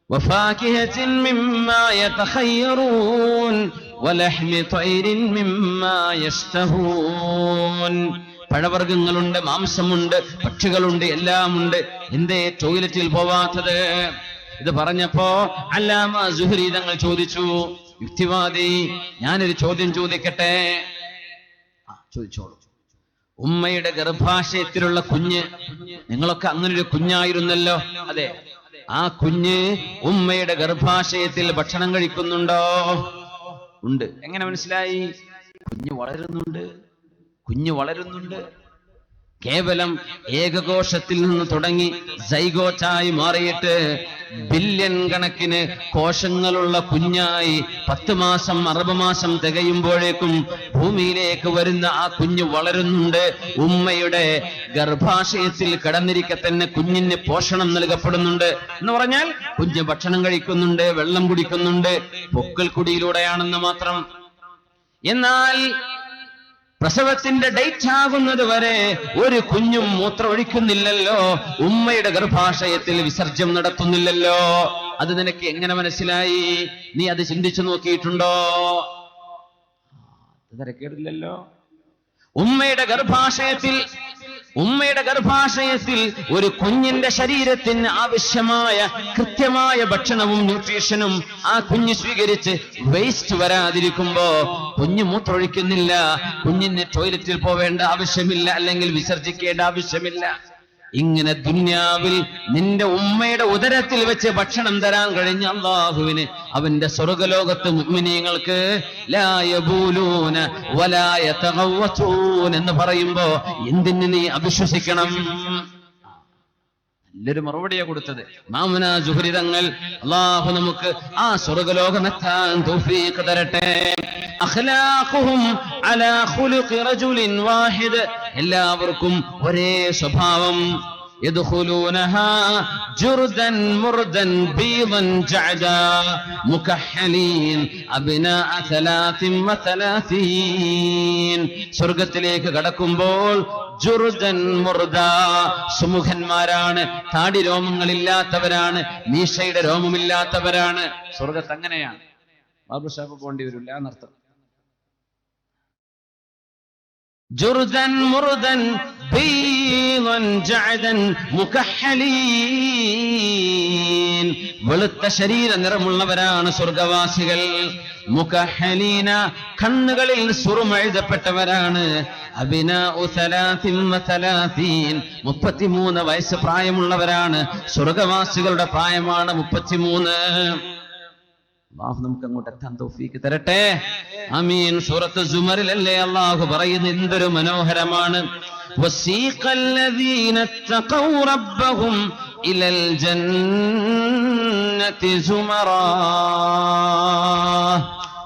വഫാകിഹത്തിൻ മിമ്മാ യതഖയ്യറൂൻ വലഹ്മി ത്വയ്രിൻ മിമ്മാ യശ്തഹൂൻ. പഴവർഗ്ഗങ്ങളുണ്ട്, മാംസമുണ്ട്, പക്ഷികളുണ്ട്, എല്ലാമുണ്ട്. എന്തേ ടോയ്ലറ്റിൽ പോവാത്തത്? ഇത് പറഞ്ഞപ്പോ അല്ലാമ സുഹരി തങ്ങൾ ചോദിച്ചു, യുക്തിവാദി, ഞാനൊരു ചോദ്യം ചോദിക്കട്ടെ? ചോദിച്ചോളൂ. ഉമ്മയുടെ ഗർഭാശയത്തിലുള്ള കുഞ്ഞ്, നിങ്ങളൊക്കെ അങ്ങനൊരു കുഞ്ഞായിരുന്നല്ലോ. അതെ, ആ കുഞ്ഞ് ഉമ്മയുടെ ഗർഭാശയത്തിൽ ഭക്ഷണം കഴിക്കുന്നുണ്ടോ? ഉണ്ട്. എങ്ങനെ മനസ്സിലായി? കുഞ്ഞ് വളരുന്നുണ്ട്, കുഞ്ഞ് വളരുന്നുണ്ട്. കേവലം ഏകകോശത്തിൽ നിന്ന് തുടങ്ങി സൈഗോട്ടായി മാറിയിട്ട് ബില്യൺ കണക്കിന് കോശങ്ങളുള്ള കുഞ്ഞായി 10 മാസം 60 മാസം തികയുമ്പോഴേക്കും ഭൂമിയിലേക്ക് വരുന്ന ആ കുഞ്ഞ് വളരുന്നുണ്ട്. ഉമ്മയുടെ ഗർഭാശയത്തിൽ കിടന്നിരിക്കെ തന്നെ കുഞ്ഞിന് പോഷണം നൽകപ്പെടുന്നുണ്ട്. എന്ന് പറഞ്ഞാൽ കുഞ്ഞ് ഭക്ഷണം കഴിക്കുന്നുണ്ട്, വെള്ളം കുടിക്കുന്നുണ്ട്, പൊക്കൽ കുടിയിലൂടെയാണെന്ന് മാത്രം. എന്നാൽ പ്രസവത്തിന്റെ ഡേറ്റ് ആകുന്നത് വരെ ഒരു കുഞ്ഞും മൂത്രമൊഴിക്കുന്നില്ലല്ലോ, ഉമ്മയുടെ ഗർഭാശയത്തിൽ വിസർജ്യം നടത്തുന്നില്ലല്ലോ. അത് നിനക്ക് എങ്ങനെ മനസ്സിലായി? നീ അത് ചിന്തിച്ചു നോക്കിയിട്ടുണ്ടോ? കേട്ടില്ലല്ലോ. ഉമ്മയുടെ ഗർഭാശയത്തിൽ ഒരു കുഞ്ഞിന്റെ ശരീരത്തിന് ആവശ്യമായ കൃത്യമായ ഭക്ഷണവും ന്യൂട്രീഷനും ആ കുഞ്ഞ് സ്വീകരിച്ച് വേസ്റ്റ് വരാതിരിക്കുമ്പോ കുഞ്ഞ് മൂത്രമൊഴിക്കുന്നില്ല, കുഞ്ഞിന് ടോയ്ലറ്റിൽ പോവേണ്ട ആവശ്യമില്ല, അല്ലെങ്കിൽ വിസർജിക്കേണ്ട ആവശ്യമില്ല. ഇങ്ങനെ ദുനിയാവിൽ നിന്റെ ഉമ്മയുടെ ഉദരത്തിൽ വെച്ച് ഭക്ഷണം തരാൻ കഴിഞ്ഞ അല്ലാഹുവിന് അവന്റെ സ്വർഗ്ഗലോകത്ത് മുഅ്മിനീങ്ങൾക്ക് ലാ യബൂലൂന വലാ യതഗവ്വതൂൻ എന്ന് പറയുമ്പോ എന്തിന് നീ അവിശ്വസിക്കണം? നല്ലൊരു മറുപടിയാ കൊടുത്തത് മാമുന സുഹരി തങ്ങൾ. അല്ലാഹു നമുക്ക് ആ സ്വർഗ്ഗലോകമെത്താൻ തൗഫീഖ് തരട്ടെ. അഖ്ലാഖുഹും അലാ ഖുലുഖി റജുലിൻ വാഹിദ്, എല്ലാവർക്കും ഒരേ സ്വഭാവം. യദ്ഖുലൂനഹാ ജുർദൻ മുർദൻ ബീദൻ ജഅദാ മുകഹ്ഹലീൻ അബ്നാഅ 33. സ്വർഗ്ഗത്തിലേക്ക് കടക്കുമ്പോൾ ജുർദൻ മുർദ, സുമുഖന്മാരാണ്, താടി രോമങ്ങളില്ലാത്തവരാണ്, മീശയുടെ രോമമില്ലാത്തവരാണ്. സ്വർഗ്ഗത്ത് അങ്ങനെയാണ്. ബാബു ഷാപ്പ് പോകേണ്ടി വരില്ല എന്നർത്ഥം. ജുർദൻ മുർദൻ ബീളൻ ജഅദൻ മുകഹ്ഹലീൻ, വെളുത്ത ശരീര നിറമുള്ളവരാണ് സ്വർഗവാസികൾ. മുകഹ്ഹലീന, കണ്ണുകളിൽ സുറുമ എഴുതപ്പെട്ടവരാണ്. അബ്നാഉ 33 വയസ്സ് പ്രായമുള്ളവരാണ്. സ്വർഗവാസികളുടെ പ്രായമാണ് 33. അല്ലാഹു നമുക്ക് അങ്ങോട്ട് എത്താൻ തൗഫീക്ക് തരട്ടെ. ആമീൻ. സൂറത്ത് സുമറിലല്ലേ അല്ലാഹു പറയുന്നത്, എന്തൊരു മനോഹരമാണ്. വസീഖല്ലദീന തഖൗ റബ്ബഹും ഇലൽ ജന്നതി സുമറാ,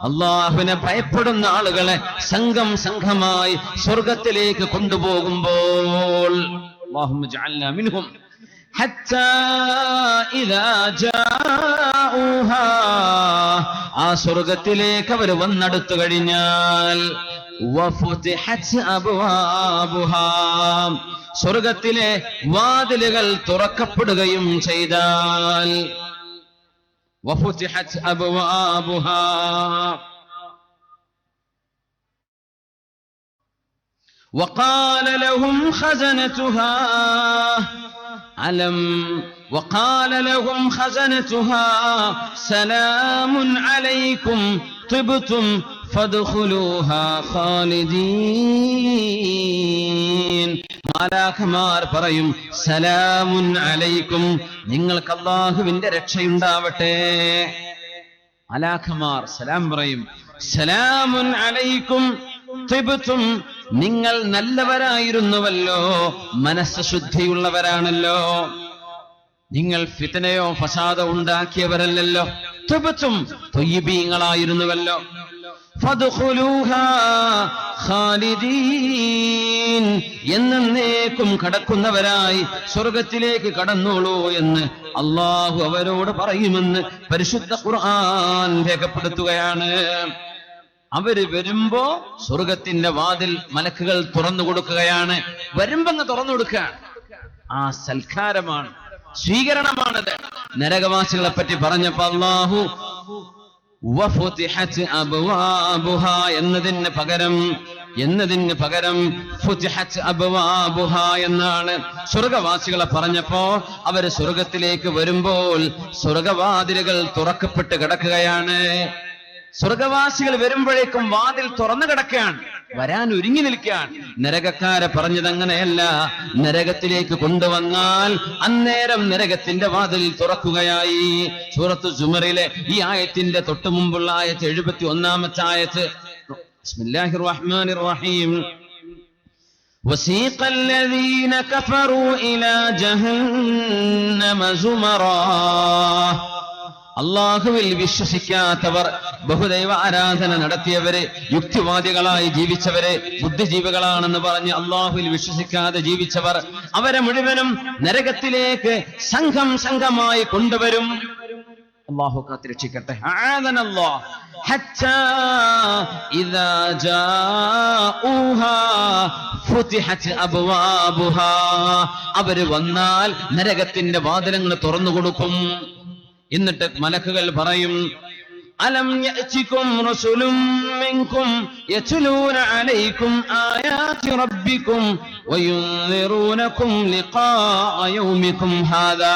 അല്ലാഹുവിനെ ഭയപ്പെടുന്ന ആളുകളെ സംഘം സംഘമായി സ്വർഗത്തിലേക്ക് കൊണ്ടുപോകുമ്പോൾ, അല്ലാഹുമ്മ ജഅൽനാ മിൻഹും ഹത്താ ഇദാ ജാഊഹാ, ആ സ്വർഗത്തിലേക്ക് അവർ വന്നെടുത്തു കഴിഞ്ഞാൽ, വഫുതിഹത് അബ്വാബുഹാ, സ്വർഗത്തിലെ വാതിലുകൾ തുറക്കപ്പെടുകയും ചെയ്താൽ, വഫുതിഹത് അബ്വാബുഹാ, വഖാല ലഹും ഖസനതുഹാ وقال لهم خزنتها سلام عليكم طبتم فادخلوها خالدين. മാലാഖമാർ പറയും, സലാമുൻ അലൈക്കും, നിങ്ങൾക്ക് അല്ലാഹുവിന്റെ രക്ഷയുണ്ടാവട്ടെ. മാലാഖമാർ സലാം പറയും, സലാമുൻ അലൈക്കും തിബ്തും, നിങ്ങൾ നല്ലവരായിരുന്നുവല്ലോ, മനസ്സ് ശുദ്ധിയുള്ളവരാണല്ലോ, നിങ്ങൾ ഫിത്നയോ ഫസാദോ ഉണ്ടാക്കിയവരല്ലല്ലോ, തിബ്തും ത്വയ്യിബീങ്ങളായിരുന്നുവല്ലോ. ഫദ്ഖുലൂഹാ ഖാലിദീൻ, എന്നേക്കും കടക്കുന്നവരായി സ്വർഗത്തിലേക്ക് കടന്നോളൂ എന്ന് അല്ലാഹു അവരോട് പറയുമെന്ന് പരിശുദ്ധ ഖുർആൻ രേഖപ്പെടുത്തുകയാണ്. അവര് വരുമ്പോ സ്വർഗത്തിന്റെ വാതിൽ മലക്കുകൾ തുറന്നു കൊടുക്കുകയാണ്. വരുമ്പോ തുറന്നു കൊടുക്കുക, ആ സൽക്കാരമാണ്, സ്വീകരണമാണത്. നരകവാസികളെ പറ്റി പറഞ്ഞപ്പോ അല്ലാഹു വഫുതിഹത് അബ്വാബുഹാ എന്നതിന് പകരം ഫുതിഹത് അബ്വാബുഹാ എന്നാണ്. സ്വർഗവാസികളെ പറഞ്ഞപ്പോ അവര് സ്വർഗത്തിലേക്ക് വരുമ്പോൾ സ്വർഗവാതിലുകൾ തുറക്കപ്പെട്ട് കിടക്കുകയാണ്. സ്വർഗവാസികൾ വരുമ്പോഴേക്കും വാതിൽ തുറന്നു കിടക്കുകയാണ്, വരാൻ ഒരുങ്ങി നിൽക്കുകയാണ്. നരകക്കാരെ പറഞ്ഞത് അങ്ങനെയല്ല, നരകത്തിലേക്ക് കൊണ്ടുവന്നാൽ അന്നേരം നരകത്തിന്റെ വാതിൽ തുറക്കുകയായി. സൂറത്ത് സുമറിലെ ഈ ആയത്തിന്റെ തൊട്ടു മുമ്പുള്ള ആയത്ത് 71-ാമത്തെ ആയത്ത്. ബിസ്മില്ലാഹിർ റഹ്മാനിർ റഹീം. വസീഖ الذين كفروا إلى جهنم زمرا, അല്ലാഹുവിൽ വിശ്വസിക്കാത്തവർ, ബഹുദൈവ ആരാധന നടത്തിയവര്, യുക്തിവാദികളായി ജീവിച്ചവര്, ബുദ്ധിജീവികളാണെന്ന് പറഞ്ഞ് അല്ലാഹുവിൽ വിശ്വസിക്കാതെ ജീവിച്ചവർ, അവരെ മുഴുവനും നരകത്തിലേക്ക് സംഘം സംഘമായി കൊണ്ടുവരും. അല്ലാഹു കാത്തിരക്ഷിക്കട്ടെ. ആദനല്ലാഹ്. ഹത്താ ഇദാ ജാഊഹാ ഫുതിഹത് അബ്വാബുഹാ, അവര് വന്നാൽ നരകത്തിന്റെ വാതിലുകൾ തുറന്നു കൊടുക്കും. എന്നിട്ട് മലക്കുകൾ പറയും, അലം യഅതികും റസൂലും മിൻകും യത്ലൂന അലൈക്കും ആയാതി റബ്ബിക്കും വയുൻദിറൂനകും ലിഖാഅ യൗമിക്കും ഹാദാ,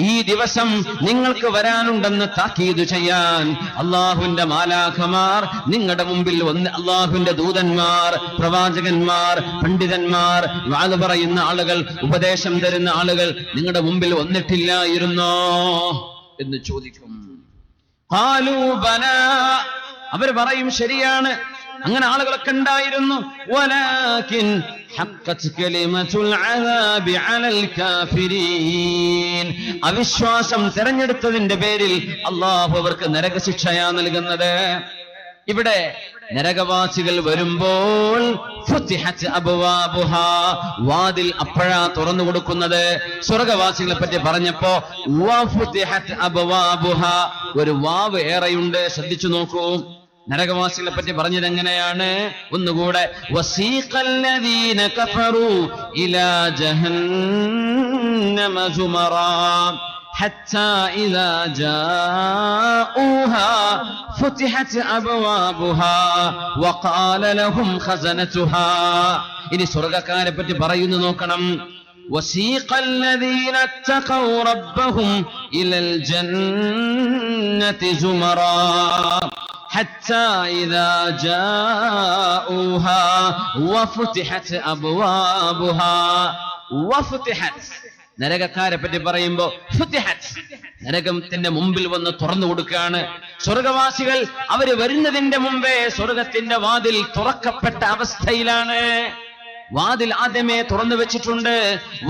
ഈ ദിവസം നിങ്ങൾക്ക് വരാനുണ്ടെന്ന് താക്കീത് ചെയ്യാൻ അല്ലാഹുവിന്റെ മാലാഖമാർ നിങ്ങളുടെ മുമ്പിൽ വന്ന്, അല്ലാഹുവിന്റെ ദൂതന്മാർ, പ്രവാചകന്മാർ, പണ്ഡിതന്മാർ, വാദ പറയുന്ന ആളുകൾ, ഉപദേശം തരുന്ന ആളുകൾ നിങ്ങളുടെ മുമ്പിൽ വന്നിട്ടില്ലായിരുന്നോ എന്ന് ചോദിക്കും. ഖാലൂ ബലാ, അവർ പറയും ശരിയാണ്, അങ്ങനെ ആളുകളൊക്കെ ഉണ്ടായിരുന്നു. വലാകിൻ ഹഖ്ഖത് കലിമത്തുൽ അദാബി അലൽ കാഫിരീൻ, അവിശ്വാസം തെരഞ്ഞെടുത്തതിന്റെ പേരിൽ അല്ലാഹു അവർക്ക് നരകശിക്ഷയാ നൽകുന്നത്. ഇവിടെ നരകവാസികൾ വരുമ്പോൾ ഫുതിഹത് അബ്വാബുഹാ, വാതിൽ അപ്പോഴാ തുറന്നു കൊടുക്കുന്നത്. സ്വർഗവാസികളെ പറ്റി പറഞ്ഞപ്പോ വഫുതിഹത് അബ്വാബുഹാ, ഒരു വാവ് ഏറെയുണ്ട്, ശ്രദ്ധിച്ചു നോക്കൂ. നരകവാസികളെ പറ്റി പറഞ്ഞത് എങ്ങനെയാണ്? ഒന്നുകൂടെ, വസീഖല്ലദീന കഫറൂ ഇലാ ജഹന്നമ സുമറാ حتى إذا جاءوها فتحت أبوابها وقال لهم خزنتها. ഇനി സ്വർഗ്ഗക്കാരെ പറ്റി പറയുന്നു നോക്കണം. وسيق الذين اتقوا ربهم إلى الجنة زمرا حتى إذا جاءوها وفتحت أبوابها. وفتحت നരകക്കാരെ പറ്റി പറയുമ്പോ ഫുതിഹത്ത്, നരകത്തിന്റെ മുമ്പിൽ വന്ന് തുറന്നു കൊടുക്കുകയാണ്. സ്വർഗവാസികൾ അവര് വരുന്നതിന്റെ മുമ്പേ സ്വർഗത്തിന്റെ വാതിൽ തുറക്കപ്പെട്ട അവസ്ഥയിലാണ്. വാതിൽ ആദ്യമേ തുറന്നു വെച്ചിട്ടുണ്ട്,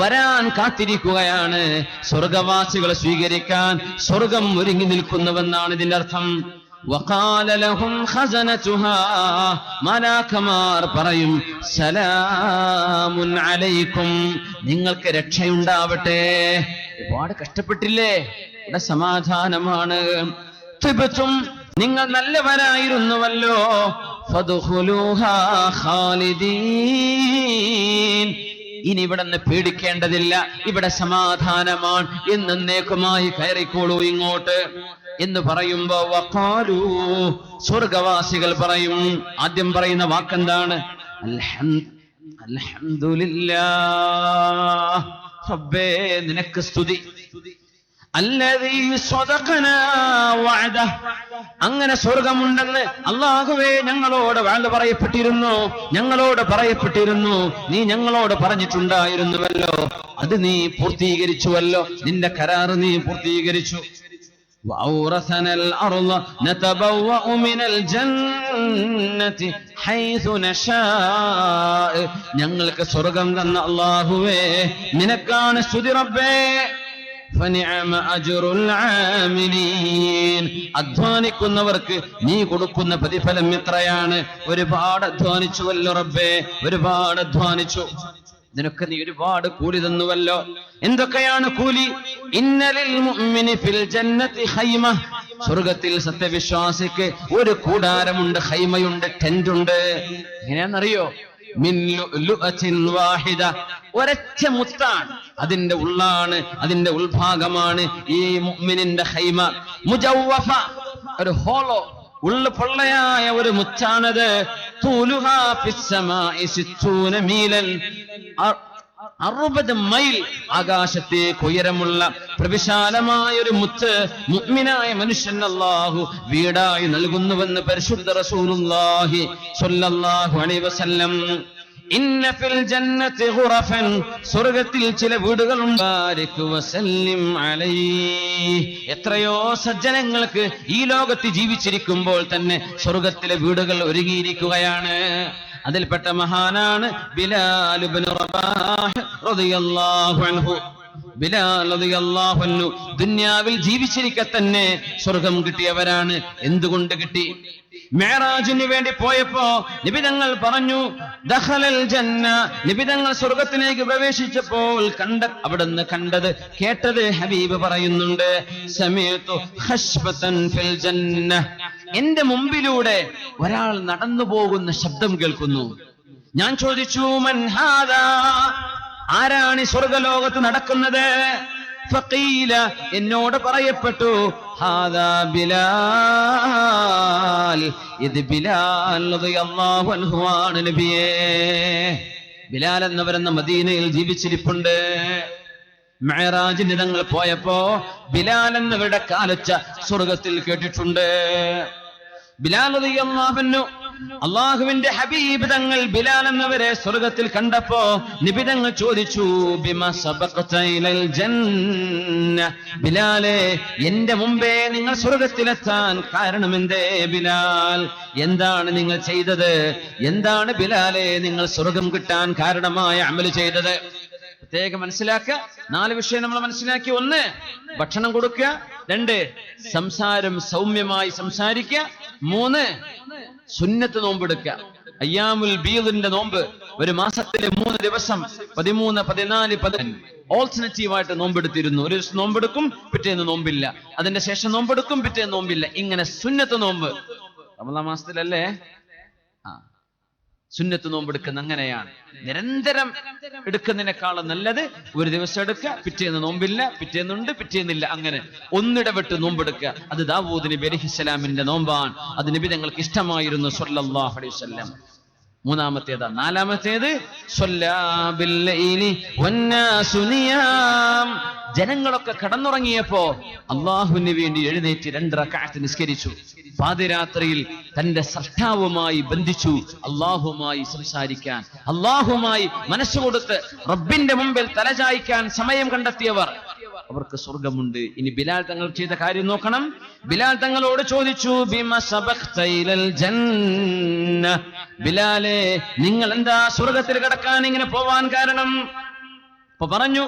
വരാൻ കാത്തിരിക്കുകയാണ്. സ്വർഗവാസികളെ സ്വീകരിക്കാൻ സ്വർഗം ഒരുങ്ങി നിൽക്കുന്നുവെന്നാണ് ഇതിന്റെ അർത്ഥം. വഖാല ലഹും ഖസനതുഹാ, മലാക്കമാർ പറയും സലാമുൻ അലൈക്കും, നിങ്ങൾക്ക് രക്ഷയുണ്ടാവട്ടെ. ഒരുപാട് കഷ്ടപ്പെട്ടില്ലേ, ഇവിടെ സമാധാനമാണ്. തിബ്തും, നിങ്ങൾ നല്ലവരായിരുന്നുവല്ലോ. ഫദ്ഖുലൂഹാ ഖാലിദീൻ, ഇനി ഇവിടെ നിന്ന് പേടിക്കേണ്ടതില്ല, ഇവിടെ സമാധാനമാണ്, എന്നേക്കുമായി കയറിക്കോളൂ ഇങ്ങോട്ട് എന്ന് പറയുമ്പോ വഖാലൂ, സ്വർഗവാസികൾ പറയും, ആദ്യം പറയുന്ന വാക്കെന്താണ്? അൽഹംദുലില്ലാഹ്, റബ്ബേ നിനക്ക് സ്തുതി. അല്ലദീ സ്വദഖനാ വഅദഹ്, അങ്ങനെ സ്വർഗമുണ്ടെന്ന് അല്ലാഹുവേ ഞങ്ങളോട് വാഴ്ന്നു പറയപ്പെട്ടിരുന്നു, നീ ഞങ്ങളോട് പറഞ്ഞിട്ടുണ്ടായിരുന്നുവല്ലോ, അത് നീ പൂർത്തീകരിച്ചുവല്ലോ, നിന്റെ കരാറ് നീ പൂർത്തീകരിച്ചു. وأورثنا الأرض نتبوأ من الجنة حيث نشاء, ഞങ്ങൾക്ക് സ്വർഗം തന്ന അല്ലാഹുവേ നിനക്കാണ് സ്തുതി റബ്ബേ. فنعم أجر العاملين, അധ്വാനിക്കുന്നവർക്ക് നീ കൊടുക്കുന്ന പ്രതിഫലം എത്രയാണ്. ഒരുപാട് അധ്വാനിച്ചുവല്ലോ റബ്ബേ, ഒരുപാട് അധ്വാനിച്ചു, ഇതിനൊക്കെ നീ ഒരുപാട് കൂലി തന്നുവല്ലോ. എന്തൊക്കെയാണ് കൂലി? ഇന്നലിൽ മുഅ്മിനി ഫിൽ ജന്നതി ഖൈമ, സ്വർഗത്തിൽ സത്യവിശ്വാസിക്ക് ഒരു കൂടാരമുണ്ട്, ഖൈമയുണ്ട്, ടെന്റുണ്ട്. എങ്ങനെയാണെന്നറിയോ? മിൻ ലുഅത്തിൻ വാഹിദ, ഒരൊറ്റ മുത്താണ്, അതിന്റെ ഉള്ളാണ്, അതിന്റെ ഉൾഭാഗമാണ് ഈ മുഅ്മിനിന്റെ ഖൈമ. മുജവ്വഫ, ഒരു ഹോളോ, ഉള്ളു പൊള്ളയായ ഒരു മുത്താണത്. തൂലുഹാ ഫിസ്സമാഇ 60 മീലൻ, 60 മൈൽ ആകാശത്തേക്ക് ഉയരമുള്ള പ്രവിശാലമായ ഒരു മുത്ത് മുഅ്മിനായ മനുഷ്യൻ അല്ലാഹു വീടായി നൽകുന്നുവെന്ന് പരിശുദ്ധ റസൂലുള്ളാഹി സ്വല്ലല്ലാഹു അലൈഹി വസല്ലം. ഇന്ന ഫിൽ ജന്നതി ഖുറഫൻ, സ്വർഗ്ഗത്തിൽ ചില വീടുകളുണ്ട്. ബാരിക് വസല്ലിം അലൈഹി, എത്രയോ സജ്ജനങ്ങൾക്ക് ഈ ലോകത്ത് ജീവിച്ചിരിക്കുമ്പോൾ തന്നെ സ്വർഗ്ഗത്തിലെ വീടുകൾ ഒരുങ്ങിയിരിക്കുകയാണ്. അതിൽപ്പെട്ട മഹാനാണ് ബിലാൽ ഇബ്നു റബാഹ് റളിയല്ലാഹു അൻഹു. ബിലാൽ റളിയല്ലാഹു അൻഹു ദുനിയാവിൽ ജീവിച്ചിരിക്കെ തന്നെ സ്വർഗം കിട്ടിയവരാണ്. എന്തുകൊണ്ട് കിട്ടി? മിഅ്റാജിന് വേണ്ടി പോയപ്പോ നബിതങ്ങൾ പറഞ്ഞു ദഖലൽ ജന്ന, നബിതങ്ങൾ സ്വർഗത്തിലേക്ക് പ്രവേശിച്ചപ്പോൾ അവിടുന്ന് കണ്ടത് കേട്ടത് ഹബീബ് പറയുന്നുണ്ട്, സമീഅതു ഖശ്ബതൻ ഫിൽ ജന്ന, എന്റെ മുമ്പിലൂടെ ഒരാൾ നടന്നു പോകുന്ന ശബ്ദം കേൾക്കുന്നു. ഞാൻ ചോദിച്ചു മൻ ഹാദാ, ആരാണ് ഈ സ്വർഗലോകത്ത് നടക്കുന്നത്? ഫഖീല, എന്നോട് പറയപ്പെട്ടു ഹാദാ ബിലാൽ, ഇത് ബിലാൽ റളിയല്ലാഹു അൻഹു ആണ് നബിയേ. ബിലാൽ എന്നവരെന്ന മദീനയിൽ ജീവിച്ചിരിപ്പുണ്ട്. മിഅ്റാജിന് തങ്ങൾ പോയപ്പോ ബിലാൽ എന്നവരുടെ കാലൊച്ച സ്വർഗത്തിൽ കേട്ടിട്ടുണ്ട്. ബിലാൽ റളിയല്ലാഹു അൻഹു, അല്ലാഹുവിന്റെ ഹബീബ് തങ്ങൾ ബിലാൽ എന്നവരെ സ്വർഗത്തിൽ കണ്ടപ്പോ നിബിതങ്ങൾ ചോദിച്ചു ബിമാ സബഖത ഇലൽ ജന്ന, ബിലാലേ എന്റെ മുമ്പേ നിങ്ങൾ സ്വർഗത്തിലെത്താൻ കാരണമെന്തേ ബിലാൽ? എന്താണ് നിങ്ങൾ ചെയ്തത്? എന്താണ് ബിലാലേ നിങ്ങൾ സ്വർഗം കിട്ടാൻ കാരണമായ അമൽ ചെയ്തത്? പ്രത്യേകം മനസ്സിലാക്കുക. 4 വിഷയം നമ്മൾ മനസ്സിലാക്കി. 1, ഭക്ഷണം കൊടുക്കുക. 2, സംസാരം സൗമ്യമായി സംസാരിക്കുക. 3, സുന്നത്ത് നോമ്പെടുക്കുക. അയ്യാമുൽ ബീദിന്റെ നോമ്പ്, ഒരു മാസത്തിലെ 3 ദിവസം 13, 14, 15 ഓൾട്ടർനേറ്റീവ് ആയിട്ട് നോമ്പെടുത്തിരുന്നു. ഒരു ദിവസം നോമ്പെടുക്കും, പിറ്റേന്ന് നോമ്പില്ല. അതിന്റെ ശേഷം നോമ്പെടുക്കും, പിറ്റേന്ന് നോമ്പില്ല. ഇങ്ങനെ സുന്നത്ത് നോമ്പ്. റമളാൻ മാസത്തിലല്ലേ? സുന്നത്ത് നോമ്പെടുക്കുന്ന അങ്ങനെയാണ്. നിരന്തരം എടുക്കുന്നതിനേക്കാളും നല്ലത് ഒരു ദിവസം എടുക്കുക, പിറ്റേന്ന് നോമ്പില്ല, പിറ്റേന്നുണ്ട്, പിറ്റേന്നില്ല, അങ്ങനെ ഒന്നിടവിട്ട് നോമ്പെടുക്കുക. അത് ദാവൂദ് നബി അലൈഹിസ്സലാമിന്റെ നോമ്പാണ്. അത് നബി തങ്ങൾക്ക് ഇഷ്ടമായിരുന്നു സ്വല്ലല്ലാഹു അലൈഹി വസല്ലം. മൂന്നാമത്തേതാ. നാലാമത്തേത് ജനങ്ങളൊക്കെ കടന്നുറങ്ങിയപ്പോ അള്ളാഹുവിന് വേണ്ടി എഴുന്നേറ്റ് 2 റക്അത്ത് നിസ്കരിച്ചു. പാതിരാത്രിയിൽ തന്റെ സൃഷ്ടാവുമായി ബന്ധിച്ചു, അള്ളാഹുമായി സംസാരിക്കാൻ, അള്ളാഹുമായി മനസ്സുകൊടുത്ത് റബ്ബിന്റെ മുമ്പിൽ തലചായ്ക്കാൻ സമയം കണ്ടെത്തിയവർ, അവർക്ക് സ്വർഗമുണ്ട്. ഇനി ബിലാൽ തങ്ങൾ ചെയ്ത കാര്യം നോക്കണം. ബിലാൽ തങ്ങളോട് ചോദിച്ചു, ബിമ സബഖ്ത ഇലൽ ജന്ന, ബിലാലെ നിങ്ങൾ എന്താ സ്വർഗത്തിൽ കടക്കാൻ ഇങ്ങനെ പോവാൻ കാരണം? അപ്പൊ പറഞ്ഞു,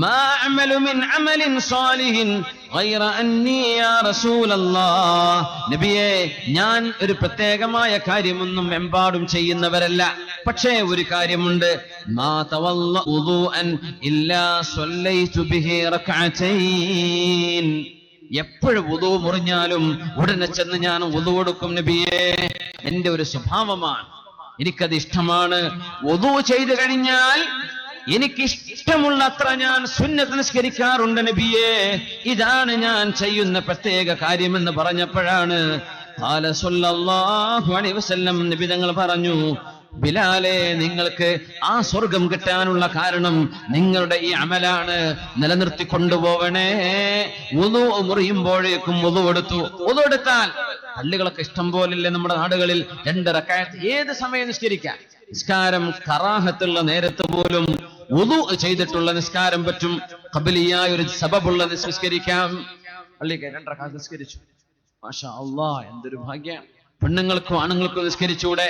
മാ അമലു മിൻ അമലിൻ സാലിഹിൻ ഗൈറ അന്നി യാ റസൂലല്ലാഹ്, നബിയേ ഞാൻ ഒരു പ്രത്യേകമായ കാര്യമൊന്നും എമ്പാടും ചെയ്യുന്നവരല്ല. പക്ഷേ ഒരു കാര്യമുണ്ട്, മാ തവല്ല ഉദൂഅൻ ഇല്ലാ സ്വല്ലൈതു ബിഹി റക്അതൈൻ, എപ്പോഴും വുദൂ മുറിഞ്ഞാലും ഉടനെ ചെന്ന് ഞാൻ വുദൂ എടുക്കും നബിയേ. എന്റെ ഒരു സ്വഭാവമാണ്, എനിക്കത് ഇഷ്ടമാണ്. വുദൂ ചെയ്തു കഴിഞ്ഞാൽ എനിക്ക് ഇഷ്ടമുള്ള അത്ര ഞാൻ സുന്നത്ത് നിസ്കരിക്കാറുണ്ട് നബിയേ, ഇതാണ് ഞാൻ ചെയ്യുന്ന പ്രത്യേക കാര്യമെന്ന് പറഞ്ഞപ്പോഴാണ് ഖാല സ്വല്ലല്ലാഹു അലൈഹി വസല്ലം നബി തങ്ങൾ പറഞ്ഞു, ബിലാലെ നിങ്ങൾക്ക് ആ സ്വർഗം കിട്ടാനുള്ള കാരണം നിങ്ങളുടെ ഈ അമലാണ്, നിലനിർത്തി കൊണ്ടുപോവണേ. വുദൂ മുറിയുമ്പോഴേക്കും വുദൂ എടുത്തു. വുദൂ എടുത്താൽ പള്ളികളൊക്കെ ഇഷ്ടം പോലില്ലേ നമ്മുടെ നാടുകളിൽ, 2 റക്അത്ത് ഏത് സമയം നിസ്കരിക്കാം. നിസ്കാരം കറാഹത്തുള്ള നേരത്ത് പോലും വുദൂ ചെയ്തിട്ടുള്ള നിസ്കാരം പറ്റും. ഖബലിയായ ഒരു സബബുള്ള നിസ്കരിക്കാം. പള്ളിക്ക് 2 റക്അത്ത് നിസ്കരിച്ചു. മാഷാ അല്ലാഹ്, എന്തൊരു ഭാഗ്യം. പെണ്ണുങ്ങൾക്കും ആണുങ്ങൾക്കും നിസ്കരിച്ചൂടെ?